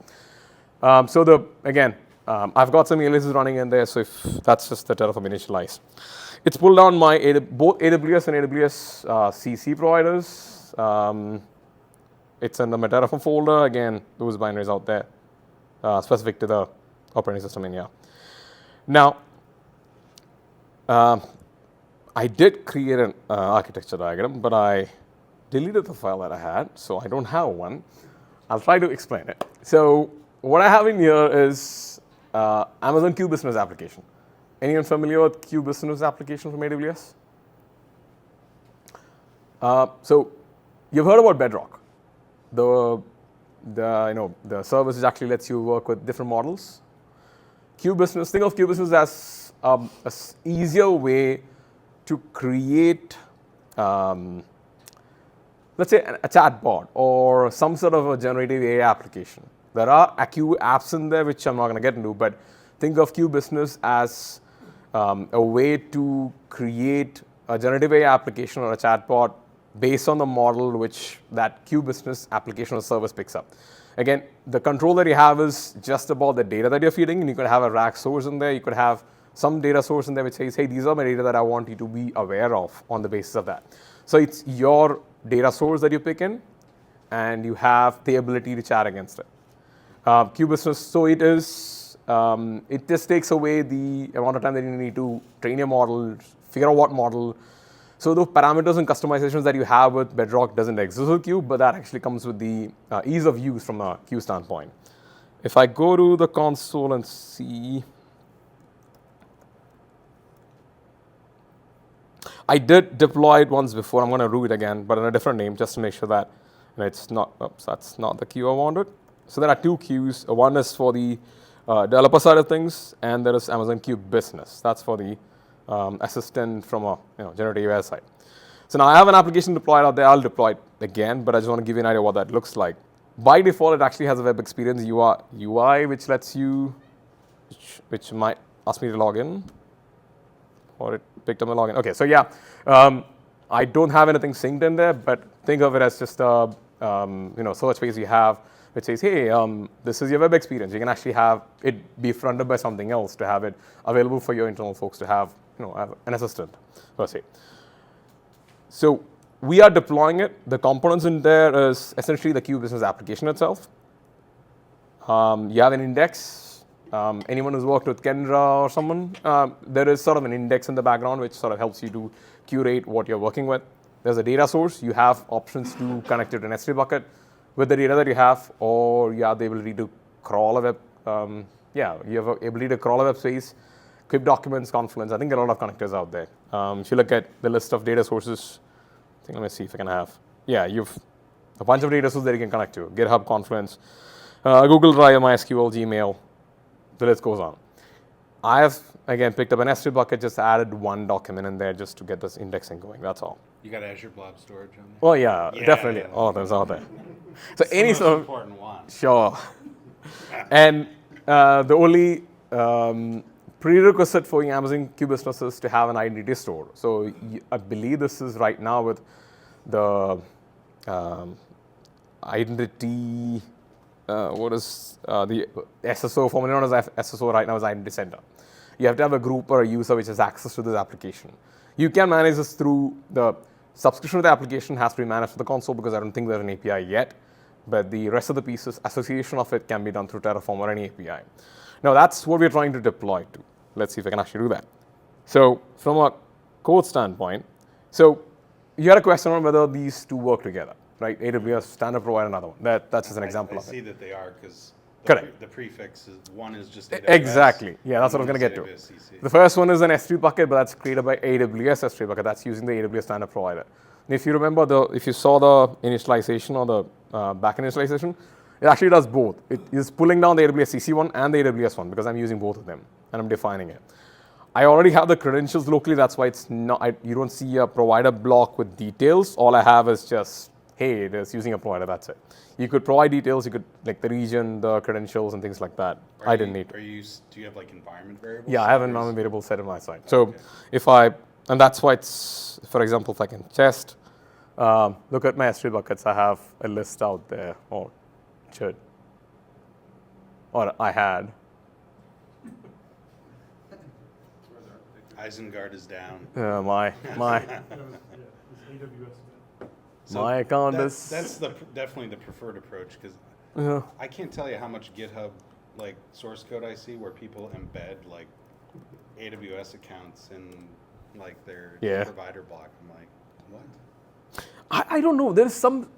Again, I've got some aliases running in there, so if that's just the Terraform initialize. It's pulled down my both AWS and AWS CC providers. It's in the Terraform folder. Again, those binaries out there, specific to the operating system in here. Now, I did create an architecture diagram, but I deleted the file that I had, so I don't have one. I'll try to explain it. So what I have in here is Amazon Q Business application. Anyone familiar with Q Business application from AWS? So you've heard about Bedrock. The service which actually lets you work with different models. Q Business, think of Q Business as an easier way to create, let's say, a chatbot or some sort of a generative AI application. There are Q apps in there which I'm not going to get into, but think of Q Business as a way to create a generative AI application or a chatbot based on the model which that Q Business application or service picks up. Again, the control that you have is just about the data that you're feeding, and you could have a rack source in there. You could have some data source in there which says, hey, these are my data that I want you to be aware of on the basis of that. So it's your data source that you pick in, and you have the ability to chat against it. Q Business, so it is, it just takes away the amount of time that you need to train your model, figure out what model. So the parameters and customizations that you have with Bedrock doesn't exist with Q, but that actually comes with the ease of use from a Q standpoint. If I go to the console and see, I did deploy it once before. I'm going to do it again, but in a different name, just to make sure that it's not, oops, that's not the queue I wanted. So there are two queues. One is for the developer side of things, and there is Amazon Q Business. That's for the assistant from a generative AI side. So now I have an application deployed out there. I'll deploy it again, but I just want to give you an idea of what that looks like. By default, it actually has a web experience UI, which lets you, which might ask me to log in, or it picked up my login. Okay, so yeah, I don't have anything synced in there, but think of it as just a search page you have which says, hey, this is your web experience. You can actually have it be fronted by something else to have it available for your internal folks to have, have an assistant, per se. So we are deploying it. The components in there is essentially the Q Business application itself. You have an index Anyone who's worked with Kendra or someone, there is sort of an index in the background which sort of helps you to curate what you're working with. There's a data source. You have options to connect it to an S3 bucket with the data that you have, or you have the ability to crawl a web. You have the ability to crawl a web space, Quip Documents, Confluence. I think there are a lot of connectors out there. If you look at the list of data sources, let me see if I can have. Yeah, you've a bunch of data sources that you can connect to. GitHub, Confluence, Google Drive, MySQL, Gmail. The list goes on. I have, again, picked up an S3 bucket, just added one document in there just to get this indexing going. That's all. You got Azure Blob Storage on there? Well, yeah. Definitely. All of them's out there. So It's any the most sort of, important one. sure. And the only prerequisite for Amazon Q business is to have an identity store. So I believe this is right now with the identity. What is the SSO, formerly known as SSO, right now is Identity Center. You have to have a group or a user which has access to this application. You can manage this through the subscription of the application has to be managed through the console because I don't think there's an API yet. But the rest of the pieces, association of it can be done through Terraform or any API. Now that's what we're trying to deploy to. Let's see if I can actually do that. So from a code standpoint, so you had a question on whether these two work together. Right, AWS standard provider, another one. That's just an example of it. I see that they are because Correct. The prefix is one is just AWS. Exactly. Yeah, that's what I was and going to one get is to. AWSCC. The first one is an S3 bucket, but that's created by AWS S3 bucket. That's using the AWS standard provider. And if you remember, if you saw the initialization or the backend initialization, it actually does both. It is pulling down the AWS CC one and the AWS one because I'm using both of them and I'm defining it. I already have the credentials locally. That's why it's not. You don't see a provider block with details. All I have is just, hey, it is using a provider, that's it. You could provide details, you could, like the region, the credentials, and things like that. I didn't need to. Do you have like environment variables? Yeah, I have an environment variable set on my side. So if I, and that's why it's, for example, if I can test, look at my S3 buckets, I have a list out there, or should, or I had. Isengard is down. My So My account that's is. definitely the preferred approach because I can't tell you how much GitHub like source code I see where people embed like AWS accounts in like their provider block. I'm like, what? I don't know. There's some.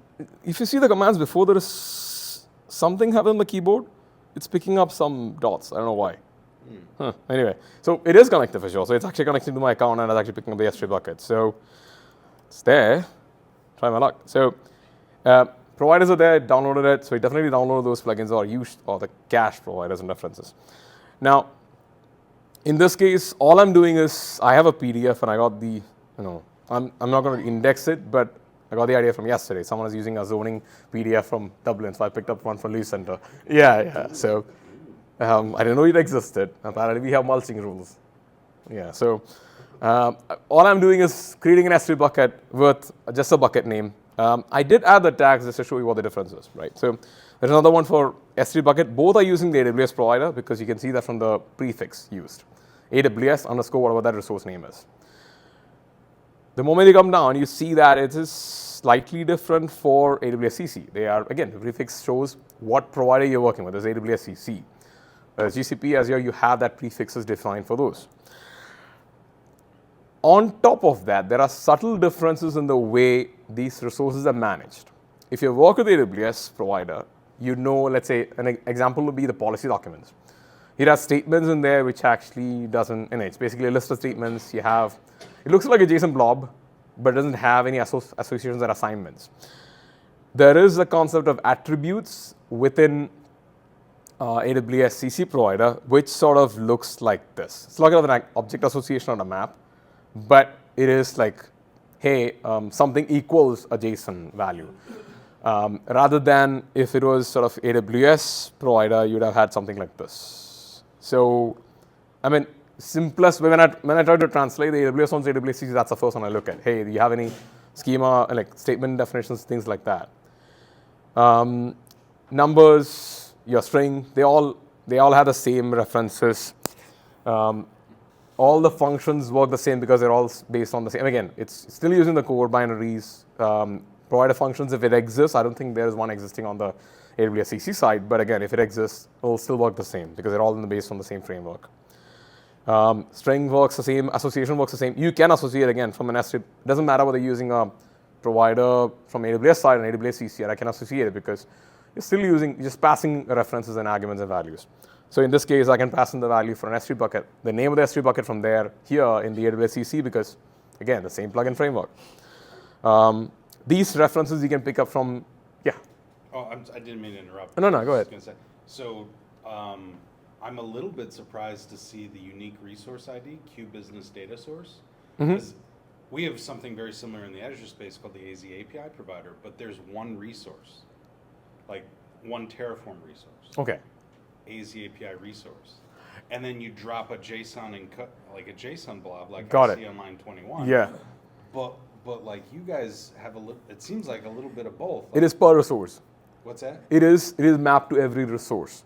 If you see the commands before, there is something happened on the keyboard. It's picking up some dots. I don't know why. Anyway, so it is connected for sure. So it's actually connecting to my account and it's actually picking up the S3 bucket. So it's there. Try my luck. So providers are there, downloaded it. So we definitely downloaded those plugins or used or the cache providers and references. Now, in this case, all I'm doing is I have a PDF and I got the, I'm not going to index it, but I got the idea from yesterday. Someone was using a zoning PDF from Dublin, so I picked up one from Leaf Center. Yeah. So I didn't know it existed. Apparently, we have mulching rules. Yeah. So all I'm doing is creating an S3 bucket with just a bucket name. I did add the tags just to show you what the difference is, right? So there's another one for S3 bucket. Both are using the AWS provider because you can see that from the prefix used. AWS _ whatever that resource name is. The moment you come down, you see that it is slightly different for AWSCC. They are, again, the prefix shows what provider you're working with. There's AWSCC. Whereas GCP, Azure, you have that prefixes defined for those. On top of that, there are subtle differences in the way these resources are managed. If you work with AWS provider, you know, let's say an example would be the policy documents. It has statements in there which actually doesn't, it's basically a list of statements. You have, it looks like a JSON blob, but doesn't have any associations or assignments. There is a concept of attributes within AWS CC provider, which sort of looks like this. It's like an object association on a map, but it is like, hey, something equals a JSON value. Rather than if it was sort of AWS provider, you'd have had something like this. So, simplest way when I try to translate the AWS ones, AWS, that's the first one I look at. Hey, do you have any schema, like statement definitions, things like that? Numbers, your string, they all have the same references. All the functions work the same because they're all based on the same. Again, it's still using the core binaries, provider functions, if it exists, I don't think there is one existing on the AWSCC side, but again, if it exists, it will still work the same because they're all based on the same framework. String works the same, association works the same. You can associate again from an S3. It doesn't matter whether you're using a provider from AWS side and AWS CC, and I can associate it because you're still just passing references and arguments and values. So in this case, I can pass in the value for an S3 bucket, the name of the S3 bucket from there, here in the AWS CC because, again, the same plugin framework. These references you can pick up from, yeah. Oh, I didn't mean to interrupt. No, go ahead. I was gonna say, so I'm a little bit surprised to see the unique resource ID, Q Business Data Source. Because we have something very similar in the Azure space called the AZ API provider, but there's one resource, like one Terraform resource. Okay. AZ API resource. And then you drop a JSON like a JSON blob, like Got I it. see on line 21. Yeah. But like you guys have it seems like a little bit of both. It is per resource. What's that? It is mapped to every resource.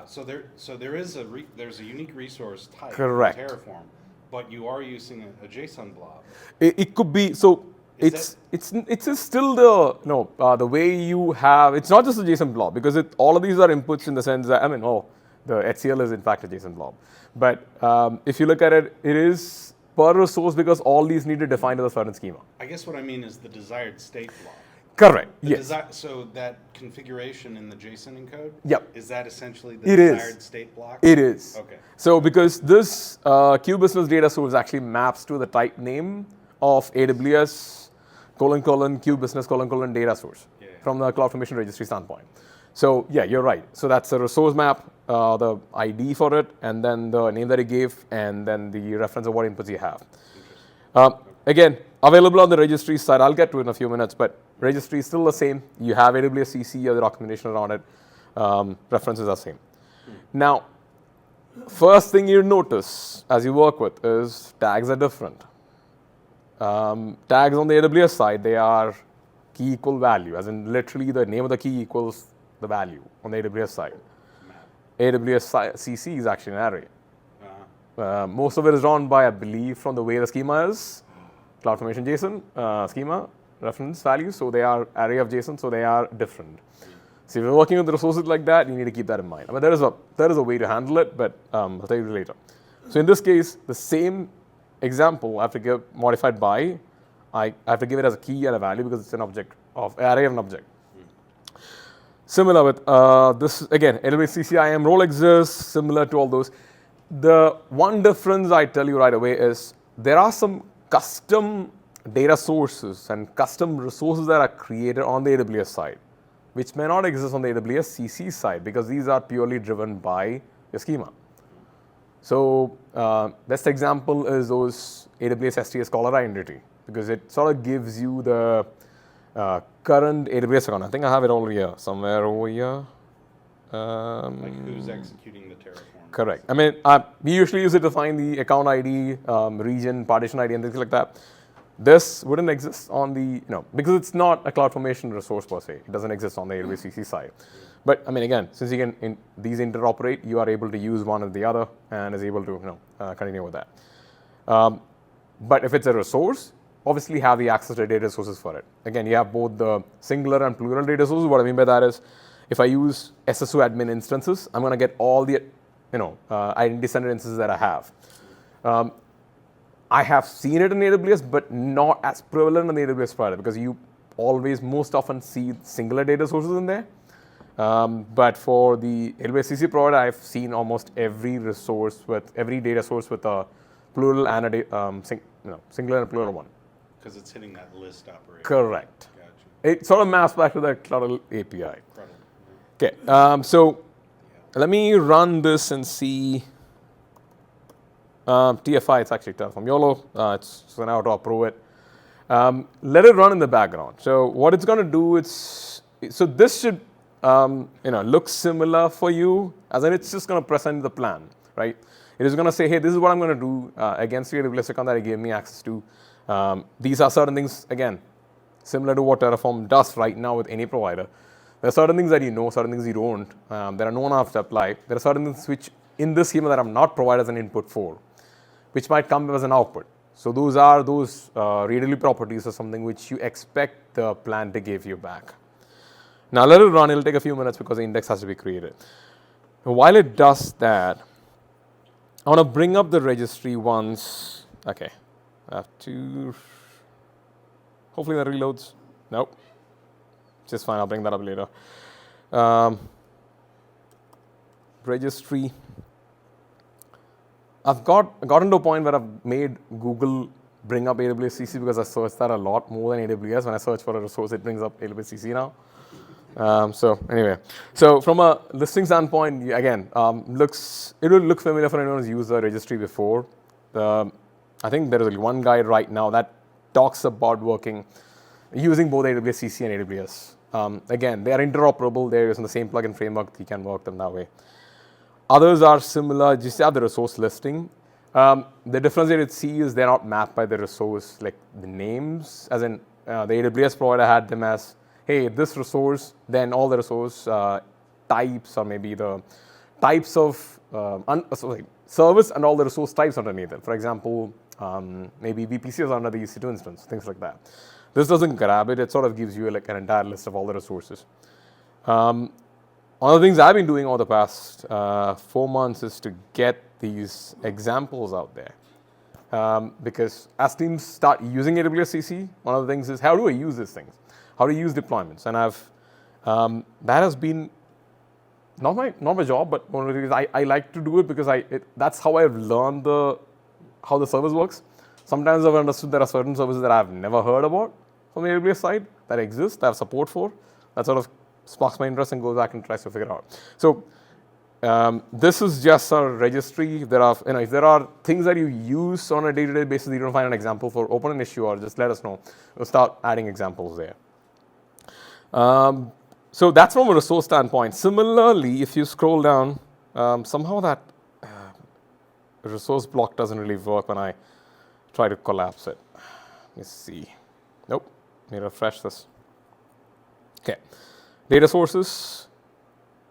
So there is there's a unique resoce type in Correct. Terraform, but you are using a JSON blob. It could be so. Is It's still the way you have. It's not just a JSON blob because all of these are inputs in the sense that the HCL is in fact a JSON blob. But if you look at it, it is per resource because all these need to define to a certain schema. I guess what I mean is the desired state blob. Correct. Yes. So that configuration in the JSON encode. Yep. Is that essentially the It is. desired state block? It is. Okay. So because this Q Business Data Source actually maps to the type name of AWS Q Business data source from the CloudFormation registry standpoint. So yeah, you're right. So that's a resource map, the ID for it, and then the name that it gave, and then the reference of what inputs you have. Again, available on the registry side. I'll get to it in a few minutes, but registry is still the same. You have AWS CC or the documentation around it. References are same. Now, first thing you notice as you work with is tags are different. Tags on the AWS side, they are key equal value, as in literally the name of the key equals the value on the AWS side. AWS CC is actually an array. Most of it is drawn by, I believe, from the way the schema is. CloudFormation JSON schema, reference values, so they are array of JSON, so they are different. So if you're working with resources like that, you need to keep that in mind. I mean, there is a way to handle it, but I'll tell you later. So in this case, the same example I have to give modified by, I have to give it as a key and a value because it's an object of array of an object. Similar with this, again, AWS CCIM role exists, similar to all those. The one difference I tell you right away is there are some custom data sources and custom resources that are created on the AWS side, which may not exist on the AWS CC side because these are purely driven by your schema. So best example is those AWS STS caller identity because it sort of gives you the current AWS account. I think I have it over here, somewhere over here. Like who's executing the Terraform? Correct. I mean, we usually use it to find the account ID, region, partition ID, and things like that. This wouldn't exist on the, because it's not a CloudFormation resource per se. It doesn't exist on the AWS CC side. But I mean, again, since you can these interoperate, you are able to use one or the other and is able to continue with that. But if it's a resource, obviously have the access to data sources for it. Again, you have both the singular and plural data sources. What I mean by that is, if I use SSO admin instances, I'm going to get all the identity center instances that I have. I have seen it in AWS, but not as prevalent in the AWS provider because you always most often see singular data sources in there. But for the AWS CC provider, I've seen almost every data source with a plural and a singular and plural one. Because it's hitting that list operation. Correct. Gotcha. It sort of maps back to the Cloud API. Okay, so let me run this and see. TFI, it's actually Terraform YOLO. It's an auto approve it. Let it run in the background. So what it's going to do, so this should look similar for you, as in it's just going to present the plan, right? It is going to say, hey, this is what I'm going to do against the AWS account that it gave me access to. These are certain things, again, similar to what Terraform does right now with any provider. There are certain things that you know, certain things you don't. There are no one I have to apply. There are certain things which in this schema that I'm not provided as an input for, which might come as an output. So those are readability properties or something which you expect the plan they gave you back. Now let it run. It'll take a few minutes because the index has to be created. And while it does that, I want to bring up the registry once. Okay, I have to. Hopefully that reloads. Nope. Just fine. I'll bring that up later. Registry. I've gotten to a point where I've made Google bring up AWSCC because I searched that a lot more than AWS. When I search for a resource, it brings up AWSCC now. So anyway, so from a listing standpoint, again, it will look familiar for anyone who's used the registry before. I think there is only one guide right now that talks about using both AWSCC and AWS. Again, they are interoperable. They're using the same plugin framework. You can work them that way. Others are similar. Just have the resource listing. The difference that you see is they're not mapped by the resource, like the names, as in the AWS provider had them as, hey, this resource, then all the resource types, or maybe the types of service and all the resource types underneath it. For example, maybe VPC is under the EC2 instance, things like that. This doesn't grab it. It sort of gives you like an entire list of all the resources. One of the things I've been doing over the past 4 months is to get these examples out there. Because as teams start using AWSCC, one of the things is, how do I use these things? How to use deployments? And that has been not my job, but one of the reasons I like to do it because that's how I've learned how the service works. Sometimes I've understood there are certain services that I've never heard about from the AWS side that exist, that I have support for. That sort of sparks my interest and goes back and tries to figure it out. So this is just a registry. If there are things that you use on a day-to-day basis, you don't find an example for, open an issue or just let us know. We'll start adding examples there. So that's from a resource standpoint. Similarly, if you scroll down, somehow that resource block doesn't really work when I try to collapse it. Let me see. Nope. Let me refresh this. Okay. Data sources.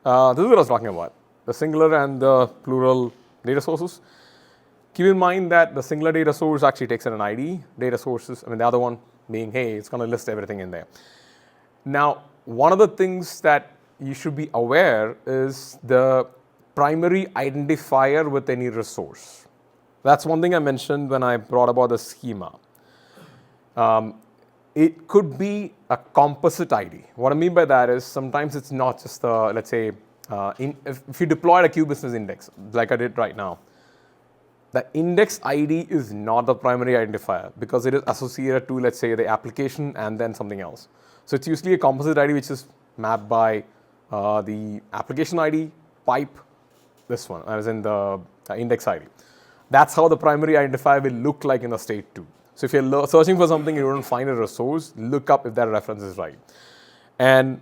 This is what I was talking about. The singular and the plural data sources. Keep in mind that the singular data source actually takes in an ID. Data sources, the other one being, hey, it's going to list everything in there. Now, one of the things that you should be aware is the primary identifier with any resource. That's one thing I mentioned when I brought about the schema. It could be a composite ID. What I mean by that is sometimes it's not just let's say, if you deployed a Q-Business index, like I did right now, the index ID is not the primary identifier because it is associated to, let's say, the application and then something else. So it's usually a composite ID which is mapped by the application ID, pipe, this one, as in the index ID. That's how the primary identifier will look like in the state 2. So if you're searching for something, you don't find a resource, look up if that reference is right. And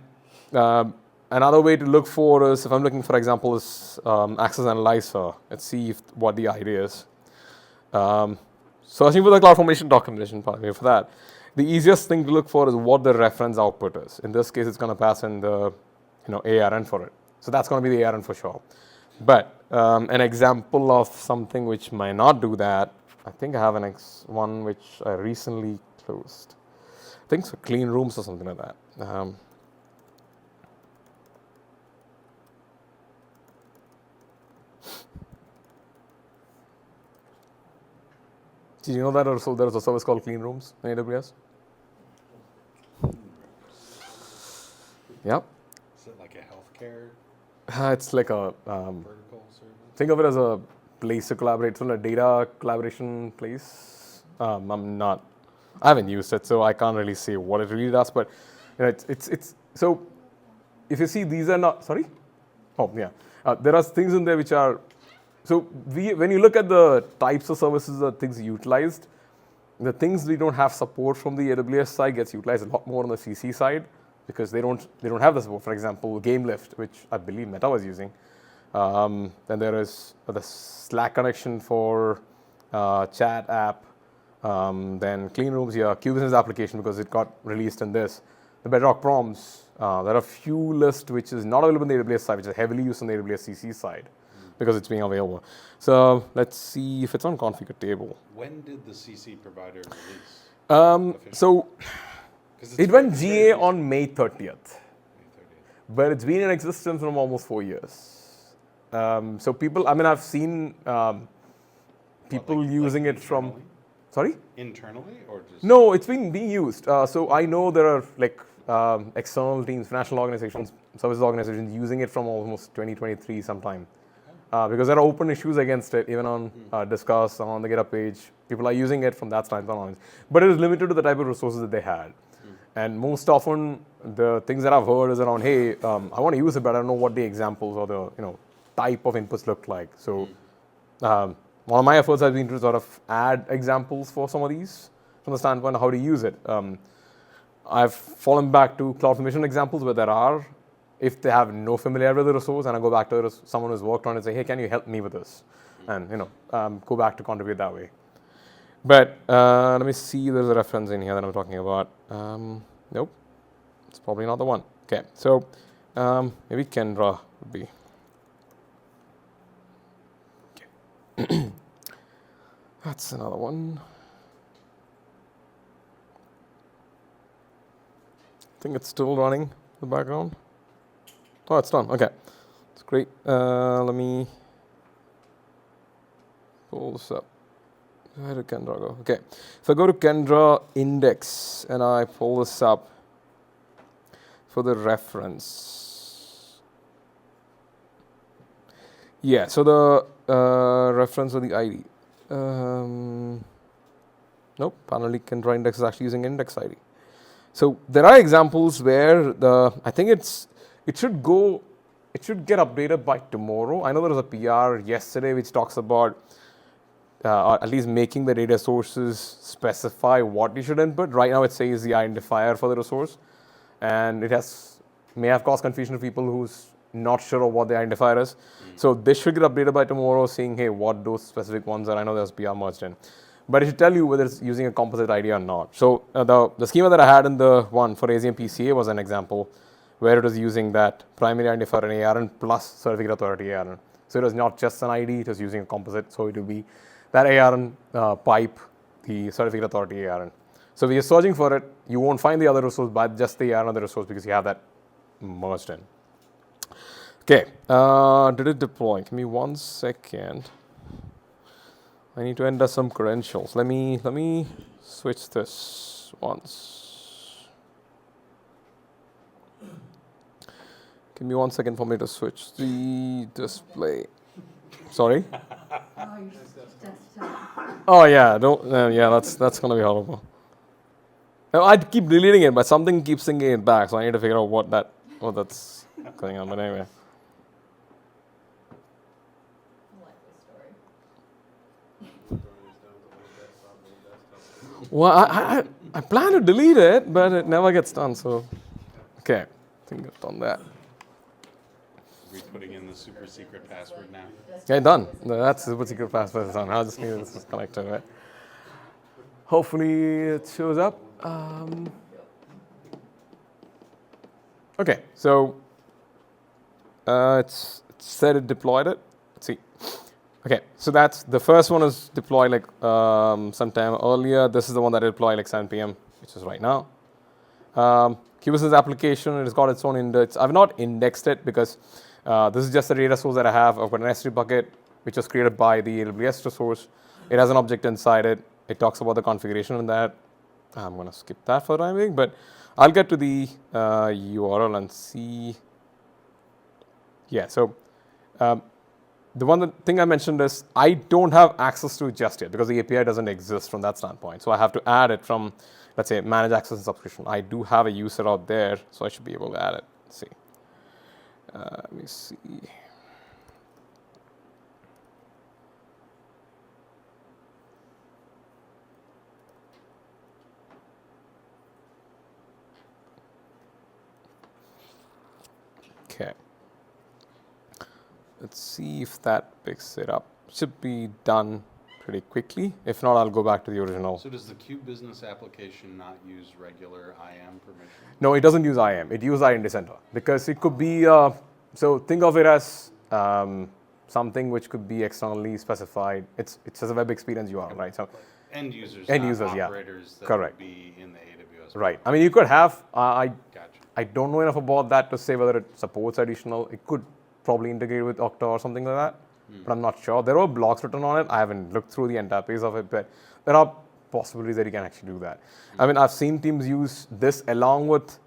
another way to look for is, if I'm looking, for example, is access analyzer. Let's see what the ID is. Searching for the CloudFormation documentation, pardon me for that. The easiest thing to look for is what the reference output is. In this case, it's going to pass in the ARN for it. So that's going to be the ARN for sure. But an example of something which might not do that, I think I have one which I recently closed. I think it's clean rooms or something like that. Did you know that also there is a service called clean rooms in AWS? Yep. Is it like a healthcare It's like a vertical service? think of it as a place to collaborate. It's a data collaboration place. I haven't used it, so I can't really say what it really does. But it's so. If you see, these are not sorry. Oh yeah, there are things in there which are. So when you look at the types of services or things utilized, the things we don't have support from the AWS side gets utilized a lot more on the CC side because they don't have the support. For example, GameLift, which I believe Meta was using. Then there is the Slack connection for chat app. Then clean rooms here, Q-Business application because it got released in this. The Bedrock prompts. There are a few lists which is not available on the AWS side, which is heavily used on the AWS CC side because it's being available. So let's see if it's on configure table. When did the CC provider release? So 'Cause it's It went very GA recent. on May 30th, May 30th. but it's been in existence for almost 4 years. So people, I mean, I've seen people What, like using it from. internally? Sorry? Internally or just? No, it's being used. So I know there are like external teams, national organizations, services organizations using it from almost 2023 sometime. Because there are open issues against it, even on Discuss, on the GitHub page. People are using it from that standpoint on. But it is limited to the type of resources that they had. And most often, the things that I've heard is around, hey, I want to use it, but I don't know what the examples or the type of inputs look like. So one of my efforts has been to sort of add examples for some of these from the standpoint of how to use it. I've fallen back to CloudFormation examples where there are, if they have no familiarity with the resource, and I go back to someone who's worked on it and say, hey, can you help me with this? And go back to contribute that way. But let me see, there's a reference in here that I'm talking about. Nope, it's probably not the one. Okay, so maybe Kendra would be. Okay. That's another one. I think it's still running in the background. Oh, it's done. Okay, it's great. Let me pull this up. Where did Kendra go? Okay, if I go to Kendra index and I pull this up for the reference. Yeah, so the reference or the ID. Nope, apparently Kendra index is actually using index ID. So there are examples where I think it should get updated by tomorrow. I know there was a PR yesterday which talks about or at least making the data sources specify what you should input. Right now it says the identifier for the resource, and may have caused confusion to people who's not sure of what the identifier is. So this should get updated by tomorrow, saying, hey, what those specific ones are. I know there's PR merged in. But it should tell you whether it's using a composite ID or not. So the schema that I had in the one for AZM PCA was an example where it was using that primary identifier and ARN plus certificate authority ARN. So it was not just an ID, it was using a composite. So it would be that ARN pipe, the certificate authority ARN. So if you're searching for it, you won't find the other resource but just the ARN of the resource because you have that merged in. Okay, did it deploy? Give me 1 second. I need to enter some credentials. Let me switch this once. Give me 1 second for me to switch the display. Sorry. Oh yeah, that's gonna be horrible. No, I keep deleting it, but something keeps thinking it back, so I need to figure out what that's going on. But anyway. Well, I plan to delete it, but it never gets done. So, okay, I think I've done that. Are we putting in the super secret password now? Okay, done. That's the super secret password is done. I just need this is connected, right? Hopefully it shows up. Okay, so it's said it deployed it. Let's see. Okay, so that's the first one is deployed like sometime earlier. This is the one that I deployed like 7 p.m., which is right now. CBUS application, it has got its own index. I've not indexed it because this is just a data source that I have. I've got an S3 bucket, which was created by the AWS resource. It has an object inside it. It talks about the configuration in that. I'm going to skip that for the time being, but I'll get to the URL and see. Yeah, so the thing I mentioned is I don't have access to it just yet because the API doesn't exist from that standpoint. So I have to add it from, let's say, manage access and subscription. I do have a user out there, so I should be able to add it. Let's see. Let me see. Okay. Let's see if that picks it up. Should be done pretty quickly. If not, I'll go back to the original. So does the Cube Business application not use regular IAM permission? No, it doesn't use IAM. It uses Identity Center because it could be, so think of it as something which could be externally specified. It's just a web experience URL, right? So End users, End not users, yeah. operators that Correct. would be in the AWS Right. I mean, you could have, Gotcha. I don't know enough about that to say whether it supports additional. It could probably integrate with Okta or something like that, but I'm not sure. There were blogs written on it. I haven't looked through the entire piece of it, but there are possibilities that you can actually do that. I mean, I've seen teams use this along with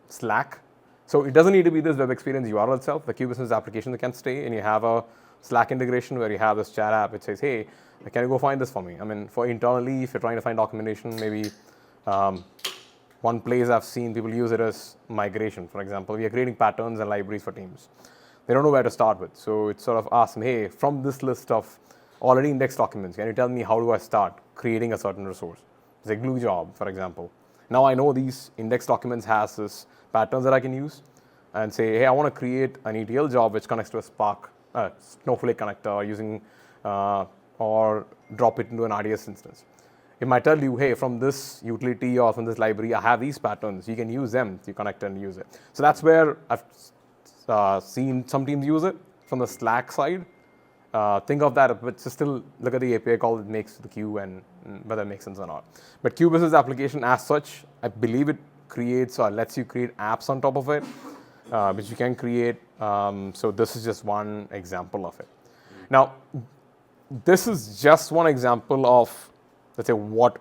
Slack. So it doesn't need to be this web experience URL itself. The Q-Business application that can stay, and you have a Slack integration where you have this chat app which says, hey, can you go find this for me? I mean, for internally, if you're trying to find documentation, maybe one place I've seen people use it as migration. For example, we are creating patterns and libraries for teams. They don't know where to start with. So it's sort of ask them, hey, from this list of already indexed documents, can you tell me how do I start creating a certain resource? It's a glue job, for example. Now I know these indexed documents has this patterns that I can use and say, hey, I want to create an ETL job which connects to a Spark, Snowflake connector using, or drop it into an RDS instance. It might tell you, hey, from this utility or from this library, I have these patterns. You can use them to connect and use it. So that's where I've seen some teams use it from the Slack side. Think of that, but just still look at the API call it makes to the queue and whether it makes sense or not. But Q-Business application as such, I believe it creates or lets you create apps on top of it, which you can create. So this is just one example of it. Now, this is just one example of, let's say, what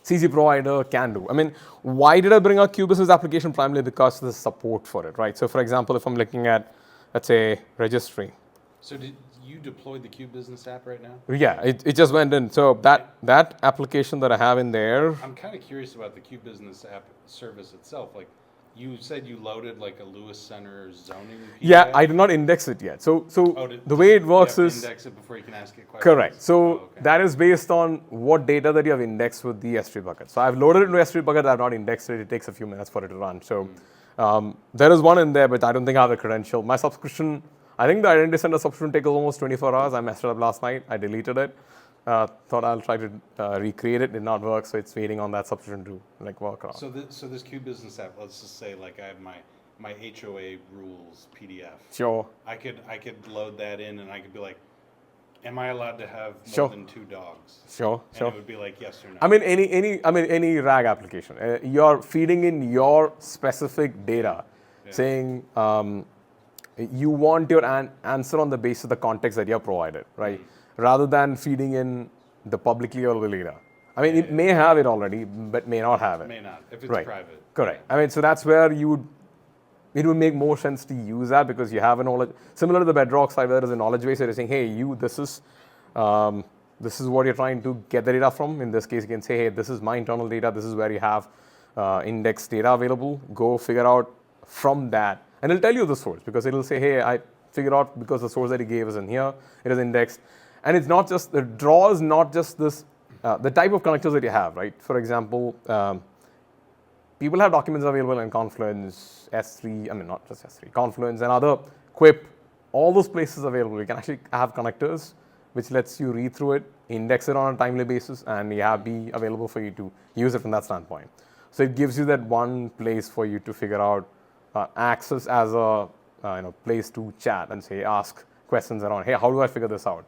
CC provider can do. I mean, why did I bring up Q-Business application? Primarily because of the support for it, right? So for example, if I'm looking at, let's say, registry. So did you deploy the Q-Business app right now? Yeah, it just went in. So that application that I have in there. I'm kind of curious about the Q-Business app service itself. Like, you said you loaded like a Lewis Center zoning PDF? Yeah, I did not index it yet. So the way it works is index it before you can ask it questions. correct. So okay. that is based on what data that you have indexed with the S3 bucket. So I've loaded it into S3 bucket. I've not indexed it. It takes a few minutes for it to run. So there is one in there, but I don't think I have a credential. My subscription, I think the identity center subscription takes almost 24 hours. I messed it up last night. I deleted it. Thought I'll try to recreate it. Did not work, so it's waiting on that subscription to like work out. So this Q-Business app, let's just say like I have my HOA rules PDF. Sure. I could load that in and I could be like, am I allowed to have more Sure. than 2 dogs? Sure. And Sure. it would be like yes or no. I mean, any RAG application, you're feeding in your specific data, saying you want your answer on the basis of the context that you're provided, right? Rather than feeding in the publicly available data. I mean, it may have it already, but may not have it. May not, if it's Right. private. Correct. I mean, so that's where it would make more sense to use that because you have a knowledge, similar to the Bedrock side, where there is a knowledge base, where you're saying, hey, this is what you're trying to get the data from. In this case, you can say, hey, this is my internal data. This is where you have indexed data available. Go figure out from that. And it'll tell you the source because it'll say, hey, I figured out because the source that he gave is in here. It is indexed. And it's not just, the draw is not just this, the type of connectors that you have, right? For example, people have documents available in Confluence, S3, I mean, not just S3, Confluence and other Quip, all those places available. You can actually have connectors, which lets you read through it, index it on a timely basis, and be available for you to use it from that standpoint. So it gives you that one place for you to figure out access as a place to chat and say, ask questions around, hey, how do I figure this out?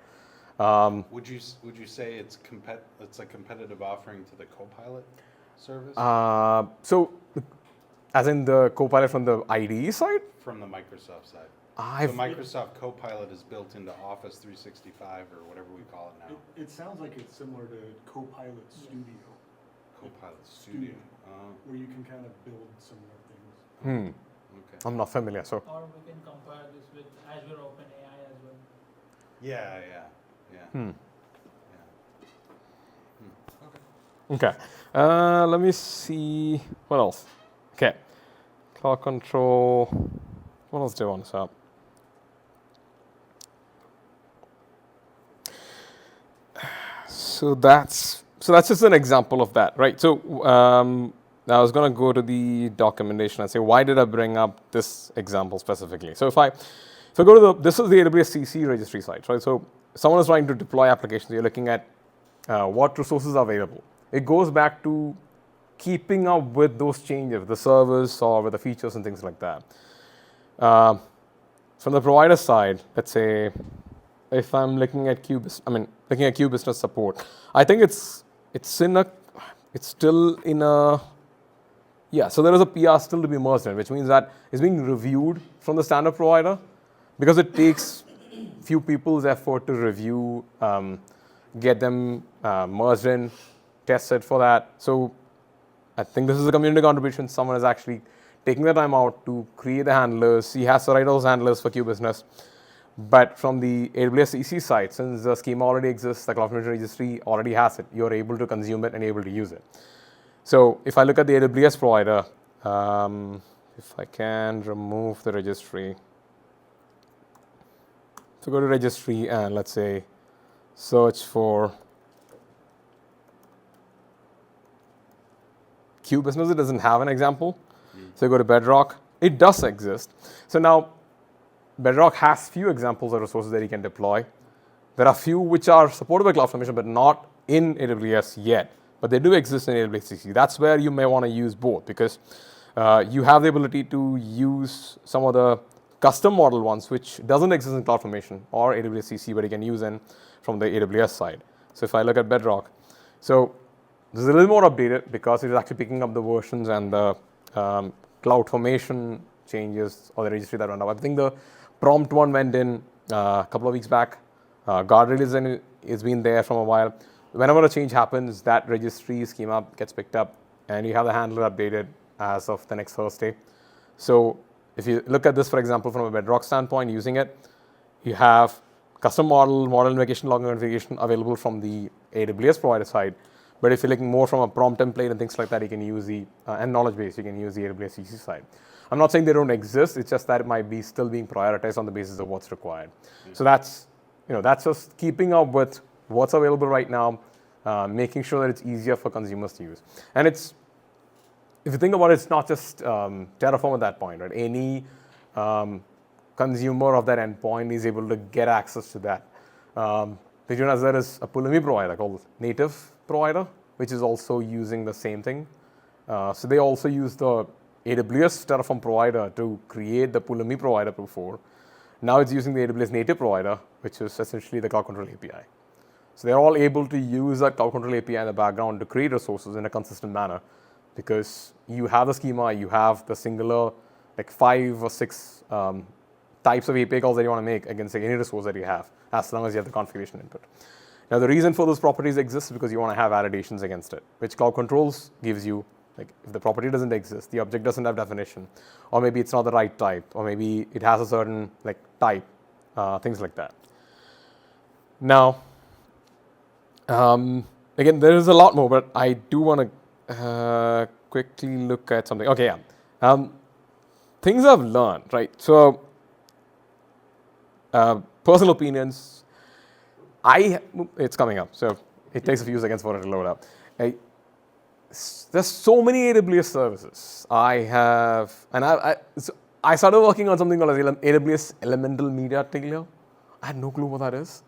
Would you say it's a competitive offering to the Copilot service? So, as in the Copilot from the IDE side? From the Microsoft side. So Microsoft Copilot is built into Office 365 or whatever we call it now. It sounds like it's similar to Copilot Studio, Copilot Studio. where you can kind of build similar things. Okay. I'm not familiar, so. Or we can compare this with Azure OpenAI as well. Yeah. Okay. Let me see. What else? Okay. Cloud control. What else do you want to set up? So that's just an example of that, right? So I was going to go to the documentation and say, why did I bring up this example specifically? So if I go to this is the AWSCC registry site, right? So someone is trying to deploy applications. You're looking at what resources are available. It goes back to keeping up with those changes, the servers or with the features and things like that. From the provider side, let's say, if I'm looking at Q-Business support, I think it's in a, it's still in a, yeah, so there is a PR still to be merged in, which means that it's being reviewed from the standard provider because it takes few people's effort to review, get them merged in, test it for that. So I think this is a community contribution. Someone is actually taking the time out to create the handlers. He has to write those handlers for Q-Business. But from the AWSCC side, since the schema already exists, the Cloud Formation Registry already has it, you're able to consume it and able to use it. So if I look at the AWS provider, if I can remove the registry, so go to registry and let's say search for Q-Business. It doesn't have an example. So you go to Bedrock. It does exist. So now Bedrock has few examples of resources that you can deploy. There are few which are supported by CloudFormation but not in AWS yet. But they do exist in AWS. That's where you may want to use both because you have the ability to use some of the custom model ones which doesn't exist in CloudFormation or AWS, but you can use in from the AWS side. So if I look at Bedrock, so this is a little more updated because it is actually picking up the versions and the CloudFormation changes or the registry that went up. I think the prompt one went in a couple of weeks back. Guardrail is been there from a while. Whenever a change happens, that registry schema gets picked up and you have the handler updated as of the next Thursday. So if you look at this, for example, from a Bedrock standpoint, using it, you have custom model invocation, log notification available from the AWS provider side. But if you're looking more from a prompt template and things like that, you can use the, and knowledge base, you can use the AWS CC side. I'm not saying they don't exist, it's just that it might be still being prioritized on the basis of what's required. So that's just keeping up with what's available right now, making sure that it's easier for consumers to use. And it's, if you think about it, it's not just Terraform at that point, right? Any consumer of that endpoint is able to get access to that. As there is a Pulumi provider called Native Provider, which is also using the same thing. So they also use the AWS Terraform provider to create the Pulumi provider before. Now it's using the AWS Native Provider, which is essentially the Cloud Control API. So they're all able to use that Cloud Control API in the background to create resources in a consistent manner because you have the schema, you have the singular, like 5 or 6 types of API calls that you want to make against any resource that you have, as long as you have the configuration input. Now, the reason for those properties exists because you want to have validations against it, which Cloud Controls gives you. Like if the property doesn't exist, the object doesn't have definition, or maybe it's not the right type, or maybe it has a certain like type, things like that. Now, again, there is a lot more, but I do want to quickly look at something. Okay, yeah. Things I've learned, right? So, personal opinions. It's coming up, so it takes a few seconds for it to load up. There's so many AWS services. I started working on something called AWS Elemental Media Tailor. I had no clue what that is.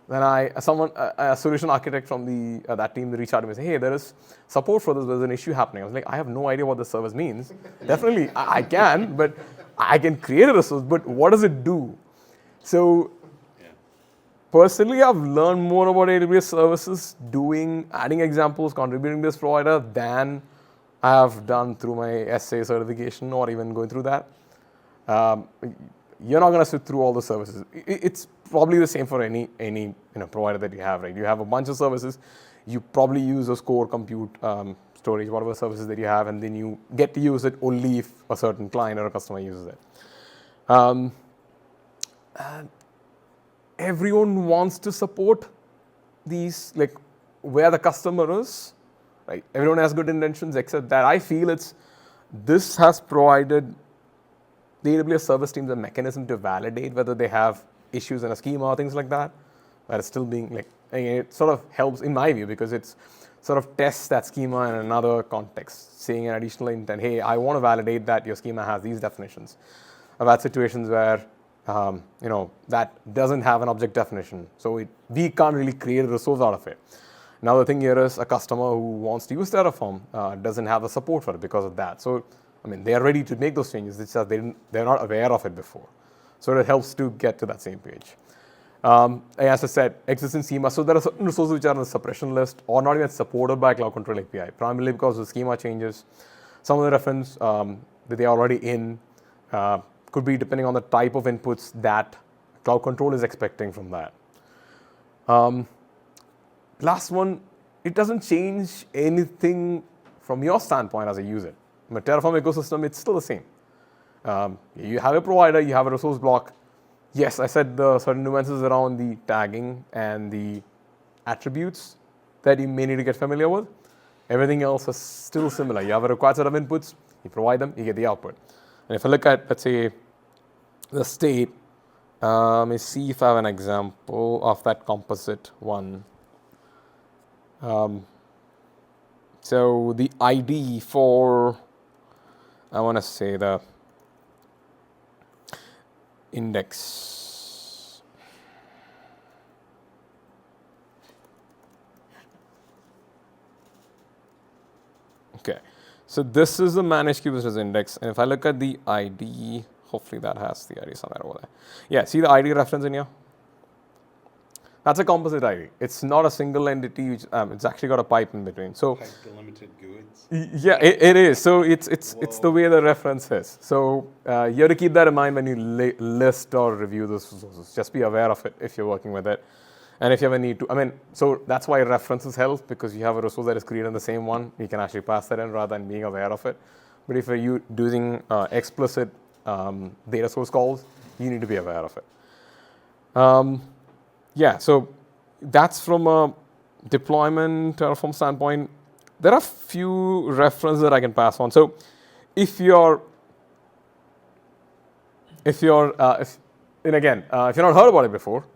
Then a solution architect from that team reached out to me and said, hey, there is support for this, there's an issue happening. I was like, I have no idea what this service means. Definitely, I can, but I can create a resource, but what does it do? So, personally, I've learned more about AWS services adding examples, contributing to this provider than I have done through my SA certification or even going through that. You're not going to sit through all the services. It's probably the same for any provider that you have, right? You have a bunch of services. You probably use those core compute, storage, whatever services that you have, and then you get to use it only if a certain client or a customer uses it. And everyone wants to support these, like where the customer is, right? Everyone has good intentions, except that I feel this has provided the AWS service teams a mechanism to validate whether they have issues in a schema or things like that. That is still being it sort of helps in my view because it's sort of tests that schema in another context, saying an additional intent. Hey, I want to validate that your schema has these definitions. I've had situations where that doesn't have an object definition. So we can't really create a resource out of it. Now the thing here is a customer who wants to use Terraform doesn't have the support for it because of that. So, they are ready to make those changes. It's just they're not aware of it before. So it helps to get to that same page. As I said, existing schema. So there are certain resources which are on the suppression list or not even supported by Cloud Control API, primarily because the schema changes. Some of the reference that they are already in could be depending on the type of inputs that Cloud Control is expecting from that. Last one, it doesn't change anything from your standpoint as a user. In the Terraform ecosystem, it's still the same. You have a provider, you have a resource block. Yes, I said the certain nuances around the tagging and the attributes that you may need to get familiar with. Everything else is still similar. You have a required set of inputs, you provide them, you get the output. And if I look at, let's say, the state, let me see if I have an example of that composite one. So the ID for, I want to say the index. Okay, so this is the managed key business index, and if I look at the ID, hopefully that has the ID somewhere over there. Yeah, see the ID reference in here? That's a composite ID. It's not a single entity, which it's actually got a pipe in between. So Pipe delimited GUIDs. yeah, it is. So it's the way the reference is. So you have to keep that in mind when you list or review those resources. Just be aware of it if you're working with it. And if you ever need to, so that's why references help, because you have a resource that is created in the same one, you can actually pass that in rather than being aware of it. But if you're using explicit data source calls, you need to be aware of it. Yeah, so that's from a deployment Terraform standpoint. There are few references that I can pass on. So if you're not heard about it before,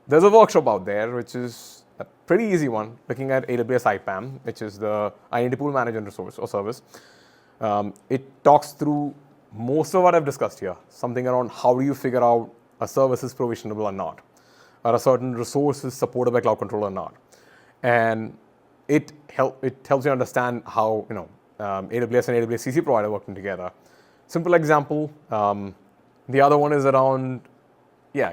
there's a workshop out there which is a pretty easy one, looking at AWS IPAM, which is the Identity Pool Management Resource or Service. It talks through most of what I've discussed here, something around how do you figure out a service is provisionable or not, or a certain resource is supported by Cloud Control or not. And it helps you understand how AWS and AWSCC provider working together. Simple example. The other one is around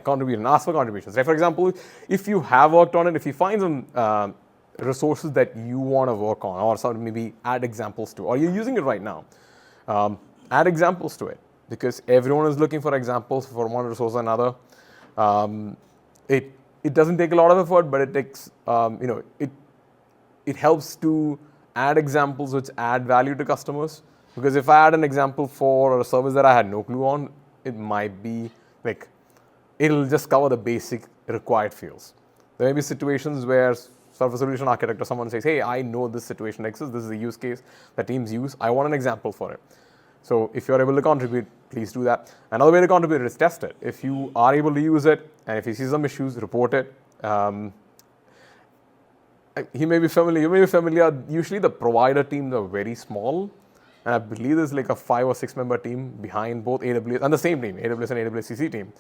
contribution. Ask for contributions. Like for example, if you have worked on it, if you find some resources that you want to work on, or sort of maybe add examples to, or you're using it right now, add examples to it, because everyone is looking for examples for one resource or another. It doesn't take a lot of effort, but it takes it helps to add examples which add value to customers. Because if I add an example for a service that I had no clue on, it might be like it'll just cover the basic required fields. There may be situations where service solution architect or someone says, hey, I know this situation exists, this is a use case that teams use, I want an example for it. So if you're able to contribute, please do that. Another way to contribute is test it. If you are able to use it, and if you see some issues, report it. You may be familiar. Usually the provider teams are very small, and I believe there's like a 5 or 6 member team behind both AWS and the same team, AWS and AWSCC team.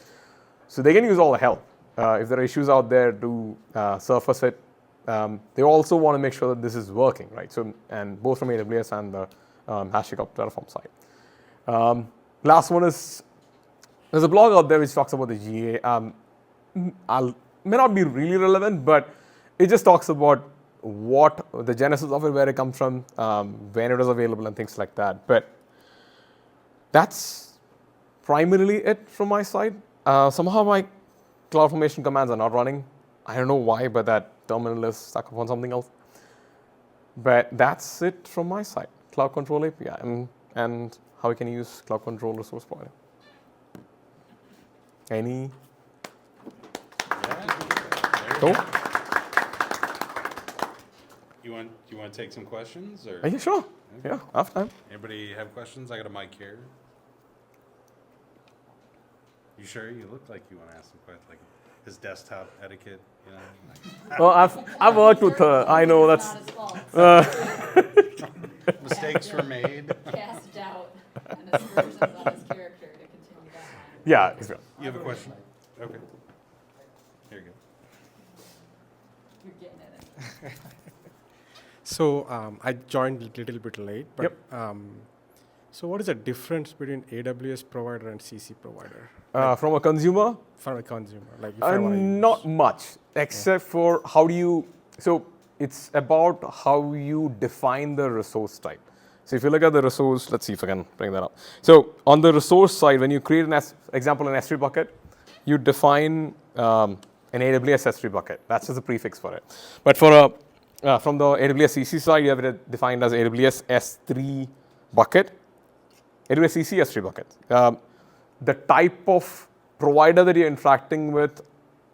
So they can use all the help. If there are issues out there to surface it, they also want to make sure that this is working, right? So, and both from AWS and the HashiCorp Terraform side. Last one is, there's a blog out there which talks about the GA. May not be really relevant, but it just talks about what the genesis of it, where it comes from, when it was available and things like that. But that's primarily it from my side. Somehow my CloudFormation commands are not running. I don't know why, but that terminal is stuck on something else. But that's it from my side. Cloud Control API and how we can use Cloud Control Resource Provider. Any? Cool. You want to take some questions or? Yeah, sure. Yeah, I have time. Anybody have questions? I got a mic here. You sure? You look like you want to ask some questions, like his desktop etiquette, you know? Like. Well, I've worked with her. I know that's. Not his fault. Mistakes were made. Cast doubt and aspersions on his character to continue that line. Yeah. Exactly. You have a question? Okay. Here you go. You're getting at it. So I joined a little bit late, but Yep. So what is the difference between AWS provider and CC provider From a consumer, for a consumer? Like if I want to not much, except for how do you, so it's about how you define the resource type. So if you look at the resource, let's see if I can bring that up. So on the resource side, when you create an example, an S3 bucket, you define an AWS S3 bucket. That's just a prefix for it. But for from the AWS CC side, you have it defined as AWS S3 bucket, AWS CC S3 bucket. The type of provider that you're interacting with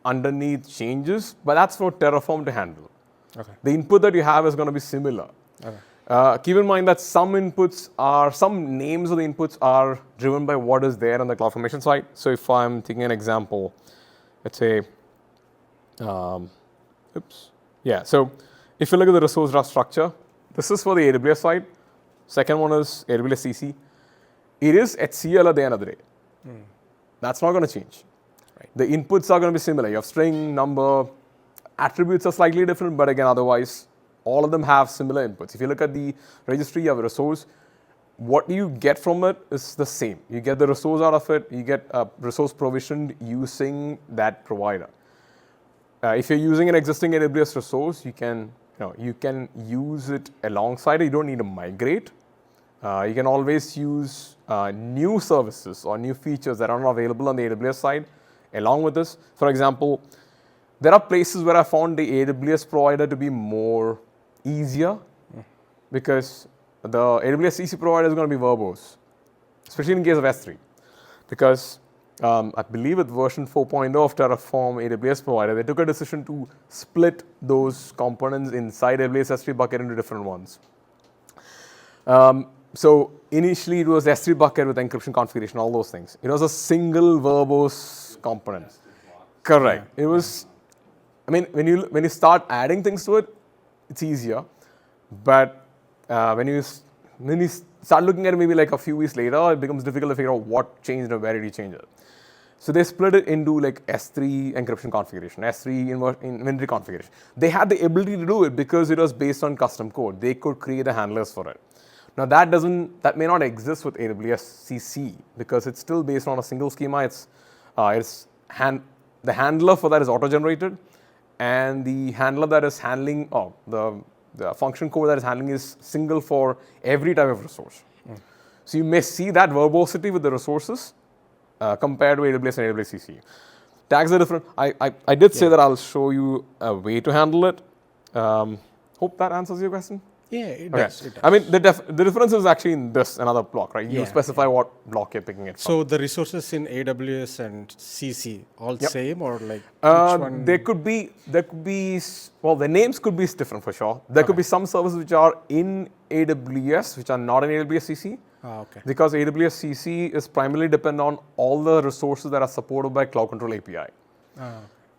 underneath changes, but that's for Terraform to handle. Okay. The input that you have is going to be similar. Okay. Keep in mind that some names of the inputs are driven by what is there on the CloudFormation side. So if I'm taking an example, let's say, so if you look at the resource structure, this is for the AWS side. Second one is AWS CC. It is HCL at the end of the day. That's not going to change. Right. The inputs are going to be similar. You have string, number, attributes are slightly different, but again, otherwise, all of them have similar inputs. If you look at the registry of a resource, what you get from it is the same. You get the resource out of it, you get a resource provisioned using that provider. If you're using an existing AWS resource, you can use it alongside it. You don't need to migrate. You can always use new services or new features that are not available on the AWS side along with this. For example, there are places where I found the AWS provider to be more easier because the AWS CC provider is going to be verbose, especially in case of S3. Because I believe with version 4.0 of Terraform AWS provider, they took a decision to split those components inside AWS S3 bucket into different ones. So initially it was S3 bucket with encryption configuration, all those things. It was a single verbose component. Correct. It was, I mean, when you start adding things to it, it's easier. But when you start looking at it maybe like a few weeks later, it becomes difficult to figure out what changed and where did you change it. So they split it into like S3 encryption configuration, S3 inventory configuration. They had the ability to do it because it was based on custom code. They could create the handlers for it. Now that may not exist with AWS CC because it's still based on a single schema. The handler for that is auto-generated, and the handler that is handling, the function code that is handling is single for every type of resource. So you may see that verbosity with the resources compared to AWS and AWS CC. Tags are different. I did say that I'll show you a way to handle it. Hope that answers your question. Yeah, it does. It does. I mean, the difference is actually in this another block, right? You specify what block you're picking it from. So the resources in AWS and CC all same or like which one? There could be, well, the names could be different for sure. There could be some services which are in AWS, which are not in AWS CC. Okay. Because AWS CC is primarily dependent on all the resources that are supported by Cloud Control API.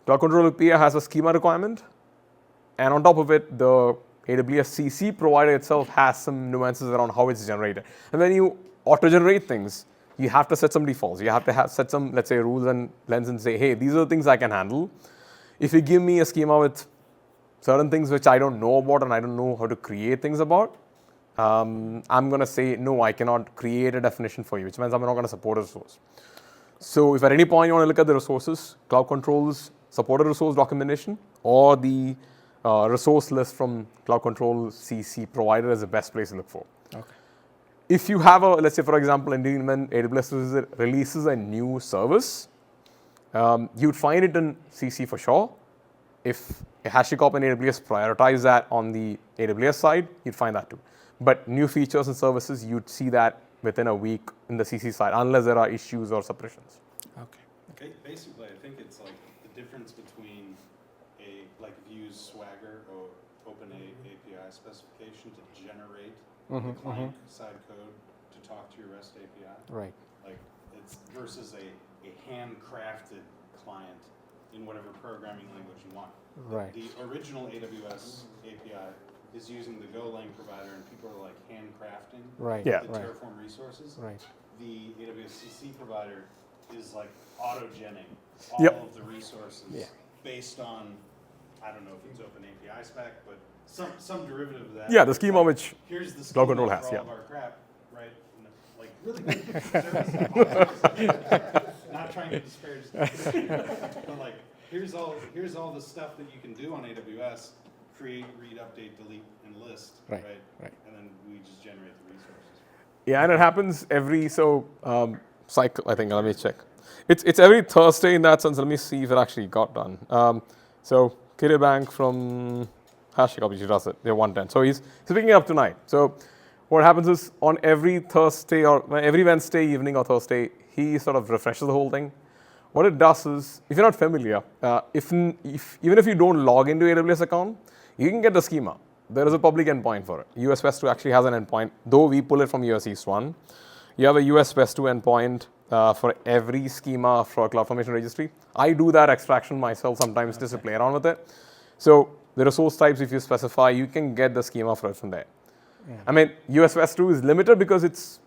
Cloud Control API has a schema requirement, and on top of it, the AWS CC provider itself has some nuances around how it's generated. And when you auto-generate things, you have to set some defaults. You have to set some, let's say, rules and lens and say, hey, these are the things I can handle. If you give me a schema with certain things which I don't know about and I don't know how to create things about, I'm going to say, no, I cannot create a definition for you, which means I'm not going to support a resource. So if at any point you want to look at the resources, Cloud Control's supported resource documentation or the resource list from Cloud Control CC provider is the best place to look for. Okay. If you have let's say for example, when AWS releases a new service, you'd find it in CC for sure. If HashiCorp and AWS prioritize that on the AWS side, you'd find that too. But new features and services, you'd see that within a week in the CC side, unless there are issues or suppressions. Okay. Basically, I think it's like the difference between if you use Swagger or OpenAPI specification to generate the client-side code to talk to your REST API. Right. Like it's versus a handcrafted client in whatever programming language you want. Right. The original AWS API is using the Golang provider, and people are like handcrafting Right. Yeah. the Terraform resources. Right. The AWS CC provider is like auto-genning all Yep. of the resources Yeah. based on, I don't know if it's Open API spec, but some derivative of that. Yeah, the It's schema like, which here's the Cloud schema Control for has, all yeah. of our crap, right? like really good service. Not trying to disparage, but like here's all the stuff that you can do on AWS: create, read, update, delete, and list. Right. And then we just generate the resources. Yeah, and it happens every cycle. I think. Let me check. It's every Thursday in that sense. Let me see if it actually got done. So Kitty Bank from HashiCorp, which does it. They're 110. So he's picking it up tonight. So what happens is on every Thursday or every Wednesday evening or Thursday, he sort of refreshes the whole thing. What it does is, if you're not familiar, even if you don't log into AWS account, you can get the schema. There is a public endpoint for it. US West 2 actually has an endpoint, though we pull it from US East 1. You have a US West 2 endpoint for every schema for CloudFormation registry. I do that extraction myself sometimes just to play around with it. So the resource types, if you specify, you can get the schema for it from there. Yeah. I mean, US West 2 is limited because it's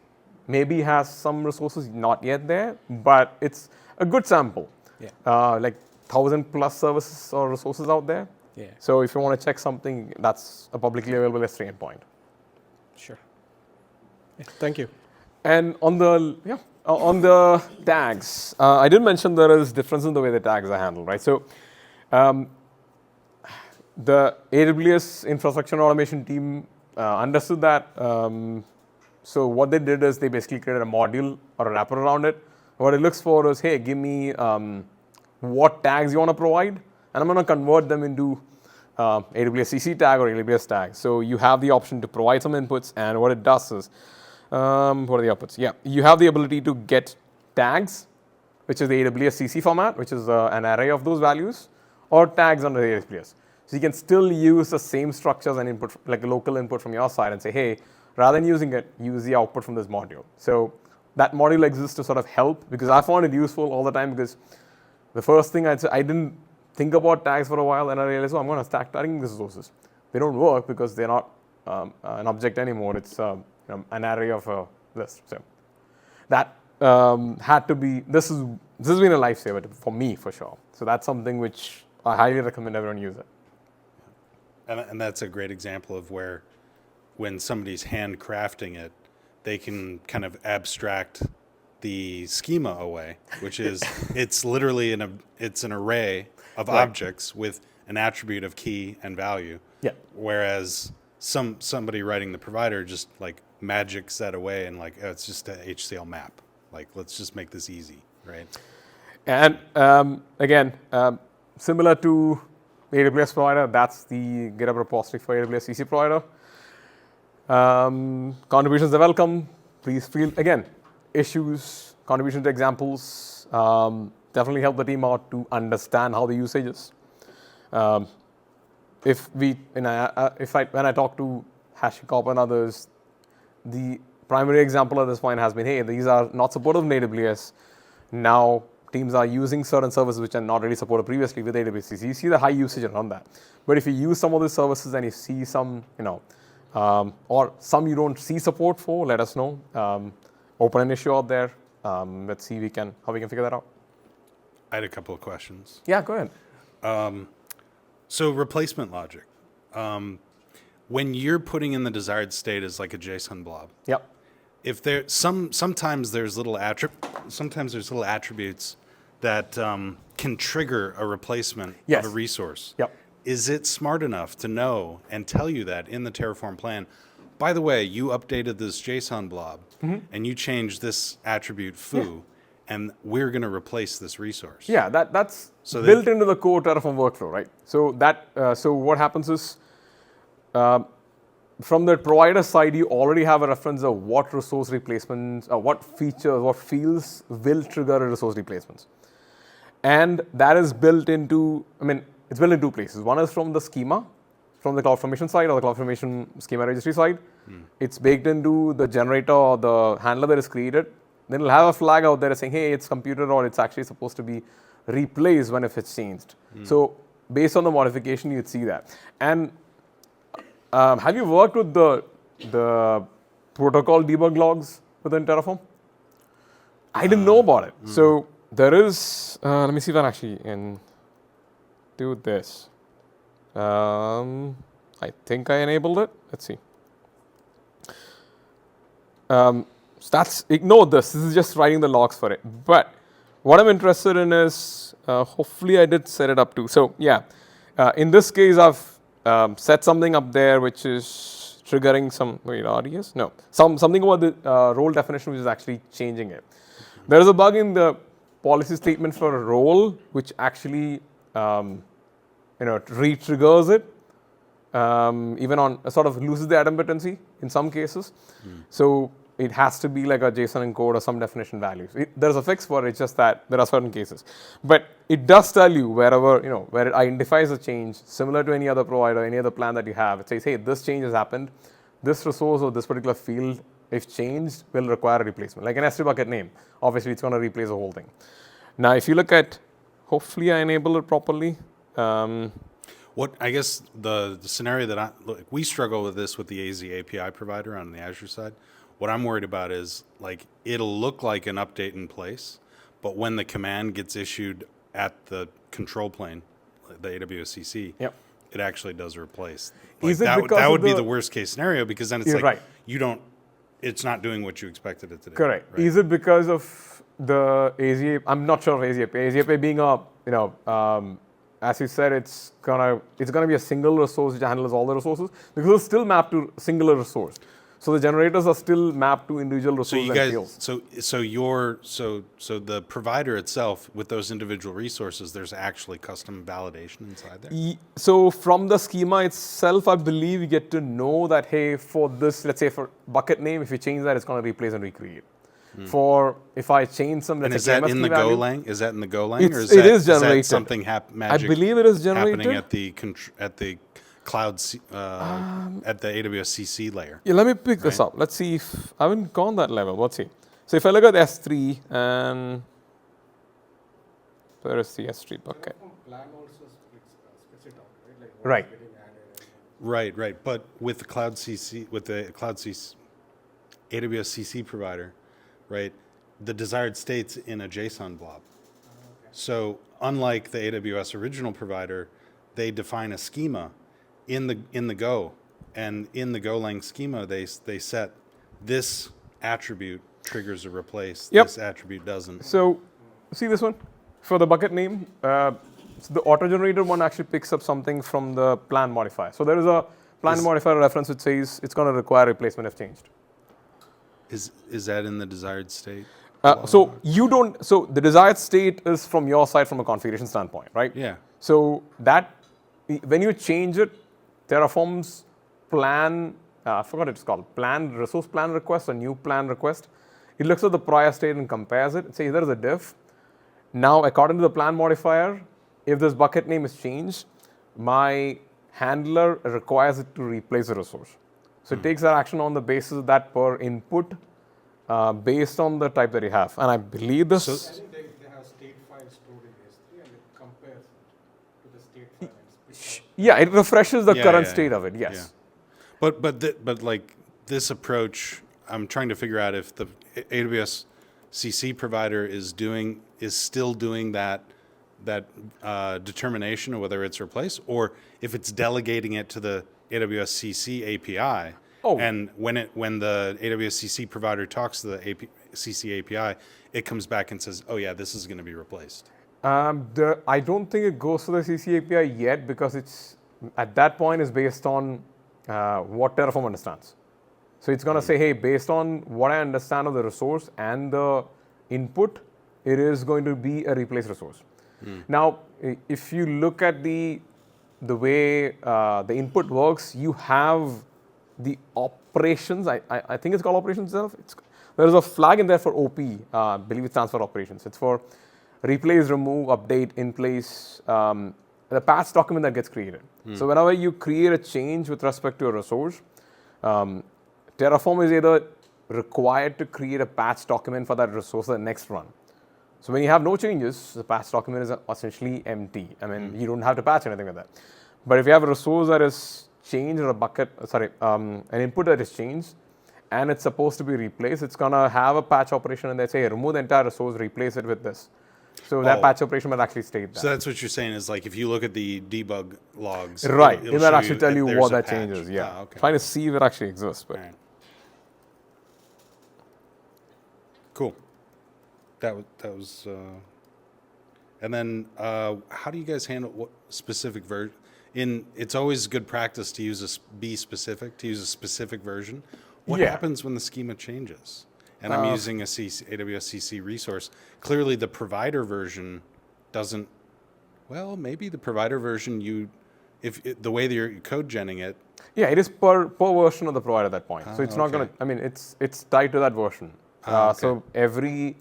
maybe has some resources not yet there, but it's a good sample. Yeah. Like 1,000+ services or resources out there. Yeah. So if you want to check something, that's a publicly available S3 endpoint. Sure. Yeah, thank you. And on the tags, I did mention there is difference in the way the tags are handled, right? So the AWS infrastructure and automation team understood that. So what they did is they basically created a module or a wrapper around it. What it looks for is, hey, give me what tags you want to provide, and I'm going to convert them into AWSCC tag or AWS tag. So you have the option to provide some inputs, and what it does is, what are the outputs? Yeah, you have the ability to get tags, which is the AWSCC format, which is an array of those values, or tags under AWS. So you can still use the same structures and input, like a local input from your side, and say, hey, rather than using it, use the output from this module. So that module exists to sort of help, because I found it useful all the time, because the first thing I'd say, I didn't think about tags for a while, and I realized, I'm going to start tagging these resources. They don't work because they're not an object anymore. It's an array of a list. So that had to be, this has been a lifesaver for me, for sure. So that's something which I highly recommend everyone use it. And that's a great example of where, when somebody's handcrafting it, they can kind of abstract the schema away, which is it's literally an array of objects with an attribute of key and value. Yeah. Whereas somebody writing the provider just like magics that away and like, oh, it's just a HCL map. Like, let's just make this easy, right? And again, similar to AWS provider, that's the GitHub repository for AWS CC provider. Contributions are welcome. Please feel, again, issues, contributions to examples, definitely help the team out to understand how the usage is. When I talk to HashiCorp and others, the primary example at this point has been, hey, these are not supported in AWS. Now teams are using certain services which are not really supported previously with AWS. You see the high usage around that. But if you use some of these services and you see some, or some you don't see support for, let us know. Open an issue out there. Let's see how we can figure that out. I had a couple of questions. Yeah, go ahead. So replacement logic. When you're putting in the desired state as like a JSON blob. Yep. If there sometimes there's little attributes that can trigger a replacement of a resource. Yep. Is it smart enough to know and tell you that in the Terraform plan? By the way, you updated this JSON blob and you changed this attribute foo, and we're going to replace this resource. Yeah, that's built into the core Terraform workflow, right? So so what happens is, from the provider side, you already have a reference of what resource replacements, what features, what fields will trigger a resource replacements. And that is built into, it's built in two places. One is from the schema, from the CloudFormation side or the CloudFormation schema registry side. It's baked into the generator or the handler that is created. Then it'll have a flag out there saying, hey, it's computed, or it's actually supposed to be replaced if it's changed. So based on the modification, you'd see that. And have you worked with the protocol debug logs within Terraform? I didn't know about it. So there is, let me see if I actually can do this. I think I enabled it. Let's see. So that's, ignore this. This is just writing the logs for it. But what I'm interested in is, hopefully I did set it up too. So yeah, in this case, I've set something up there which is triggering some, RDS? No, something about the role definition which is actually changing it. There is a bug in the policy statement for a role which actually, re-triggers it. Even on sort of loses the idempotency in some cases. So it has to be like a JSON encode or some definition values. There's a fix for it, it's just that there are certain cases. But it does tell you wherever, where it identifies a change, similar to any other provider, any other plan that you have. It says, hey, this change has happened. This resource or this particular field, if changed, will require a replacement. Like an S3 bucket name, obviously it's going to replace the whole thing. Now, if you look at, hopefully I enable it properly. What I guess the scenario that we struggle with this with the AZ API provider on the Azure side. What I'm worried about is like it'll look like an update in place, but when the command gets issued at the control plane, the AWSCC, it actually does replace. Like that would be the worst case scenario because then it's like it's not doing what you expected it to do. Correct. Right? Is it because of the AZ? I'm not sure of AZ API. AZ API being a as you said, it's gonna be a single resource which handles all the resources because it's still mapped to a singular resource. So the generators are still mapped to individual resources and fields. So the provider itself with those individual resources, there's actually custom validation inside there. So from the schema itself, I believe you get to know that hey, for this, let's say for bucket name, if you change that, it's going to replace and recreate. For if I change some, let's say is that in the value, Golang? Is that in the Golang, or is generated. Is that something magic? I believe it is generated happening at the cloud at the AWS CC layer. Yeah, let me pick this up. Let's see if I haven't gone that level. Let's see. So if I look at S3 and where is the S3 bucket? Right. Right. But with the cloud CC, AWS CC provider, right, the desired state's in a JSON blob. So unlike the AWS original provider, they define a schema in the Go, and in the Golang schema, they set this attribute triggers a replace. This attribute doesn't. So see this one for the bucket name. So the auto generated one actually picks up something from the plan modifier. So there is a plan modifier reference which says it's going to require replacement if changed. Is that in the desired state? So you don't. So the desired state is from your side from a configuration standpoint, right? Yeah. So that when you change it, Terraform's plan, I forgot what it's called, resource plan request or new plan request. It looks at the prior state and compares it. It says there is a diff. Now, according to the plan modifier, if this bucket name is changed, my handler requires it to replace the resource. So it takes that action on the basis of that per input based on the type that you have. And I believe this. I think they have state files stored in S3 and it compares to the state file. Yeah, it refreshes the current state of it. Yes. Yeah. But like this approach, I'm trying to figure out if the AWS CC provider is still doing that determination of whether it's replaced, or if it's delegating it to the AWS CC API. And when the AWS CC provider talks to the CC API, it comes back and says, "Oh yeah, this is going to be replaced." I don't think it goes to the CC API yet because it's at that point is based on what Terraform understands. So it's going to say, hey, based on what I understand of the resource and the input, it is going to be a replace resource. Now, if you look at the way the input works, you have the operations. I think it's called operations itself. There is a flag in there for OP. I believe it stands for operations. It's for replace, remove, update, in place, the patch document that gets created. So whenever you create a change with respect to a resource, Terraform is either required to create a patch document for that resource the next run. So when you have no changes, the patch document is essentially empty. I mean, you don't have to patch anything with that. But if you have a resource that is changed or an input that is changed, and it's supposed to be replaced, it's going to have a patch operation and they say, remove the entire resource, replace it with this. So that patch operation might actually state that. So that's what you're saying is like if you look at the debug logs, right? It'll might actually tell you what that patch. changes. Yeah. Okay. Trying to see if it actually exists. But. Right. Cool. That was. And then, how do you guys handle what specific version? It's always good practice to use be specific, to use a specific version. What Yeah. happens when the schema changes? And I'm using a AWSCC resource. Clearly, the provider version doesn't. Well, maybe the provider version the way that you're code genning it. Yeah, it is per version of the provider at that point. So it's not okay. going to. I mean, it's tied to that version. Okay.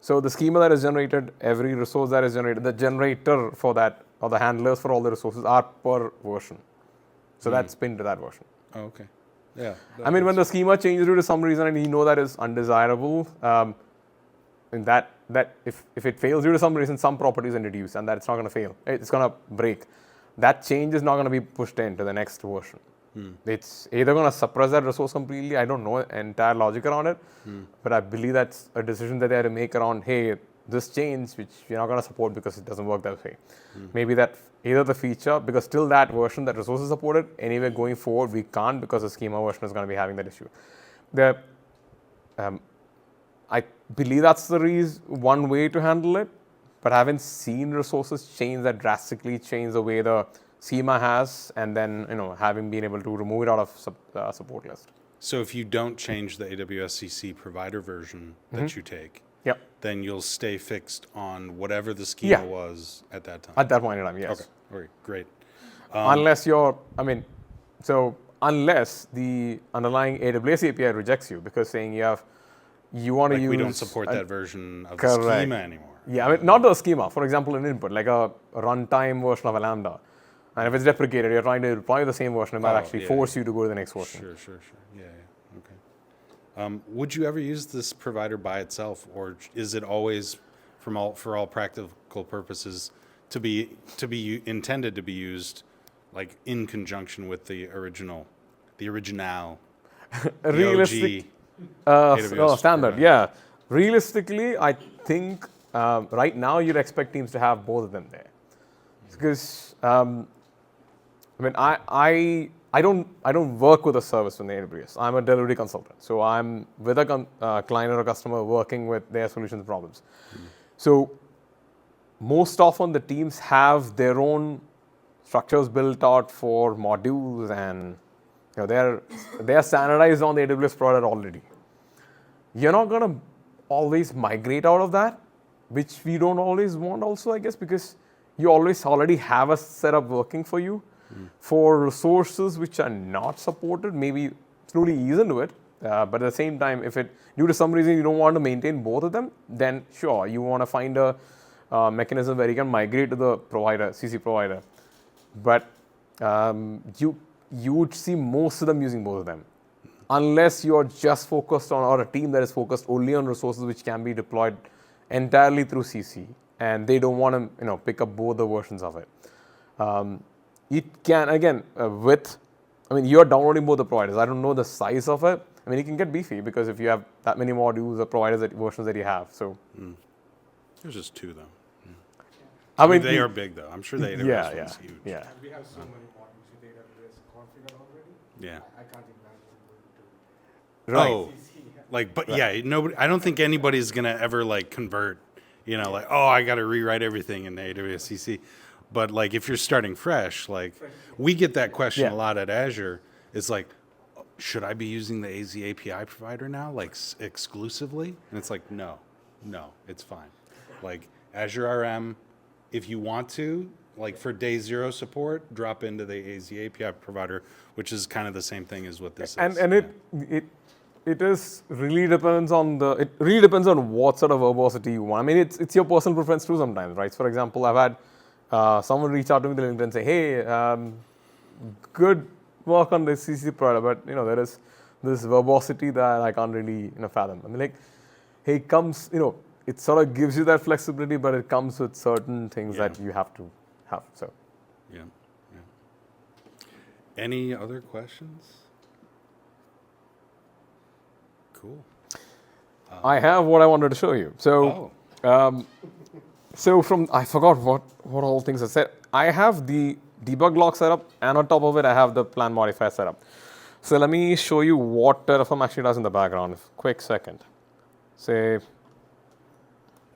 So the schema that is generated, every resource that is generated, the generator for that or the handlers for all the resources are per version. So that's pinned to that version. Oh, okay. Yeah. I mean, when the schema changes due to some reason and you know that is undesirable, and that if it fails due to some reason, some property is introduced and that it's not going to fail. It's going to break. That change is not going to be pushed into the next version. It's either going to suppress that resource completely. I don't know entire logic around it, but I believe that's a decision that they have to make around, hey, this change, which we're not going to support because it doesn't work that way. Maybe that either the feature, because still that version, that resource is supported, anyway going forward, we can't because the schema version is going to be having that issue. I believe that's one way to handle it, but I haven't seen resources change that drastically change the way the schema has, and then having been able to remove it out of support list. So if you don't change the AWSCC provider version that you take, Yep. then you'll stay fixed on whatever the schema was at that time. At that point in time, yes. Okay, great. Unless unless the underlying AWS API rejects you because saying you want to use. We don't support that version of the Correct. schema anymore. Yeah, I mean, not the schema. For example, an input, like a runtime version of a Lambda. And if it's deprecated, you're trying to deploy the same version, it might actually force you to go to the next version. Sure. Yeah. Okay. Would you ever use this provider by itself, or is it always, for all practical purposes, to be intended to be used, like in conjunction with the original, the Realistic, AWS standard, provider? yeah. Realistically, I think right now you'd expect teams to have both of them there, because I don't work with a service from the AWS. I'm a delivery consultant, so I'm with a client or a customer working with their solutions problems. So most often the teams have their own structures built out for modules, and they're standardized on the AWS product already. You're not going to always migrate out of that, which we don't always want also, I guess, because you already have a setup working for you. For resources which are not supported, maybe slowly ease into it. But at the same time, if due to some reason you don't want to maintain both of them, then sure, you want to find a mechanism where you can migrate to the provider, CC provider. But you would see most of them using both of them, unless you are just focused on, or a team that is focused only on resources which can be deployed entirely through CC, and they don't want to pick up both the versions of it. It can, again, you're downloading both the providers. I don't know the size of it. I mean, it can get beefy because if you have that many modules or providers, versions that you have. So There's just two, though. I mean, they are big, though. I'm sure the AWS one's huge. Yeah. And we have so many modules with AWS configured already. Yeah. I can't imagine going to Right. Nobody. I don't think anybody's gonna ever convert. I got to rewrite everything in the AWS CC. But if you're starting fresh, we get that question a lot at Azure. It's like, should I be using the AZ API provider now, exclusively? And it's like, no, it's fine. Azure RM, if you want to, for day zero support, drop into the AZ API provider, which is kind of the same thing as what this is. And it really depends on what sort of verbosity you want. I mean, it's your personal preference too sometimes, right? For example, I've had someone reach out to me on LinkedIn and say, hey, good work on this CC product, but there is this verbosity that I can't really fathom. I mean, hey, it comes, it sort of gives you that flexibility, but it comes with certain things that you have to have. So, yeah. Any other questions? Cool. I have what I wanted to show you. So, I forgot what all things I said. I have the debug log setup, and on top of it, I have the plan modifier setup. So let me show you what Terraform actually does in the background. Quick second. say,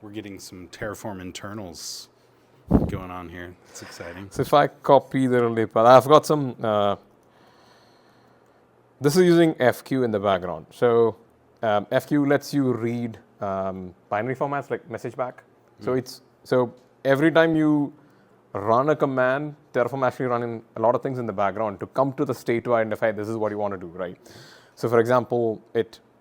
We're getting some Terraform internals going on here. It's exciting. so if I copy the relay path, I've got some, this is using FQ in the background. So FQ lets you read binary formats like message back. So every time you run a command, Terraform actually running a lot of things in the background to come to the state to identify this is what you want to do, right? So for example,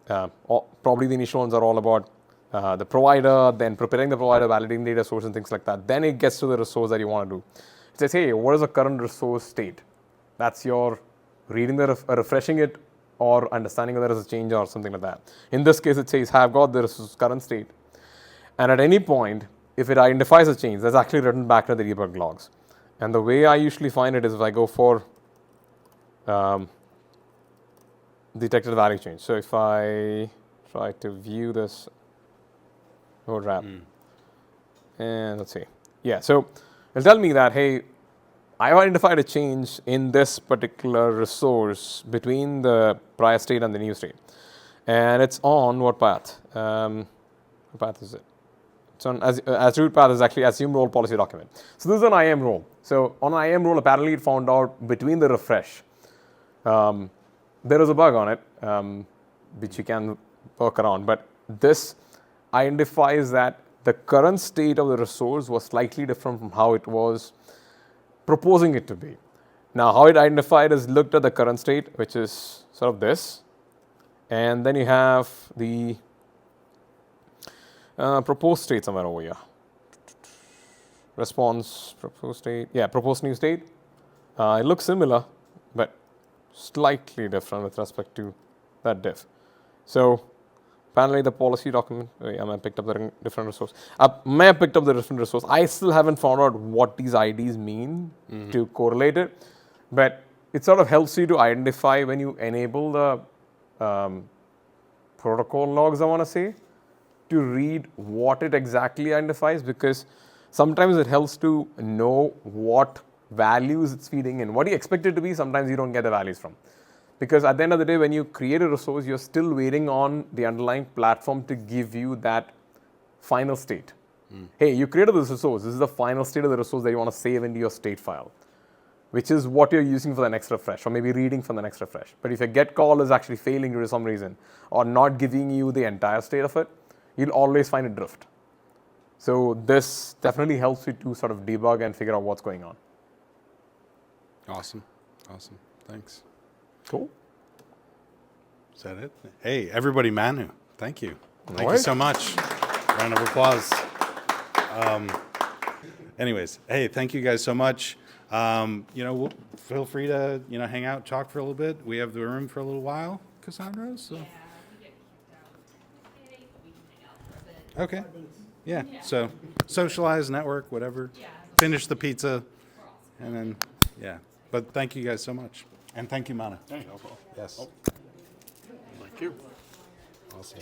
probably the initial ones are all about the provider, then preparing the provider, validating data source and things like that. Then it gets to the resource that you want to do. It says, hey, what is the current resource state? That's your reading refreshing it or understanding whether there's a change or something like that. In this case, it says, I've got the resource current state. And at any point, if it identifies a change, that's actually written back to the debug logs. And the way I usually find it is if I go for detected value change. So if I try to view this node wrap, and let's see. Yeah, so it'll tell me that, hey, I've identified a change in this particular resource between the prior state and the new state. And it's on what path? What path is it? It's on as root path is actually assume role policy document. So this is an IAM role. So on an IAM role, apparently it found out between the refresh, there is a bug on it, which you can work around. But this identifies that the current state of the resource was slightly different from how it was proposing it to be. Now, how it identified is looked at the current state, which is sort of this. And then you have the proposed state somewhere over here. Response, proposed state. Yeah, proposed new state. It looks similar, but slightly different with respect to that diff. So apparently the policy document, I may have picked up the different resource. I still haven't found out what these IDs mean to correlate it, but it sort of helps you to identify when you enable the protocol logs, I want to say, to read what it exactly identifies, because sometimes it helps to know what values it's feeding in. What do you expect it to be? Sometimes you don't get the values from. Because at the end of the day, when you create a resource, you're still waiting on the underlying platform to give you that final state. Hey, you created this resource. This is the final state of the resource that you want to save into your state file, which is what you're using for the next refresh, or maybe reading from the next refresh. But if your get call is actually failing due to some reason, or not giving you the entire state of it, you'll always find a drift. So this definitely helps you to sort of debug and figure out what's going on. Awesome. Awesome. Thanks. Cool. Is that it? Hey, everybody, Manu. Thank you. Thank you right. so much. Round of applause. Anyways, hey, thank you guys so much. Feel free to, hang out, talk for a little bit. We have the room for a little while, Cassandra. So. Yeah, we get kicked out today, but we can hang out for a bit. Okay. Yeah. So socialize, network, whatever. Yeah. Finish the pizza, and then yeah. But thank you guys so much, and thank you, Manu. Hey, Yes. thank you. Awesome.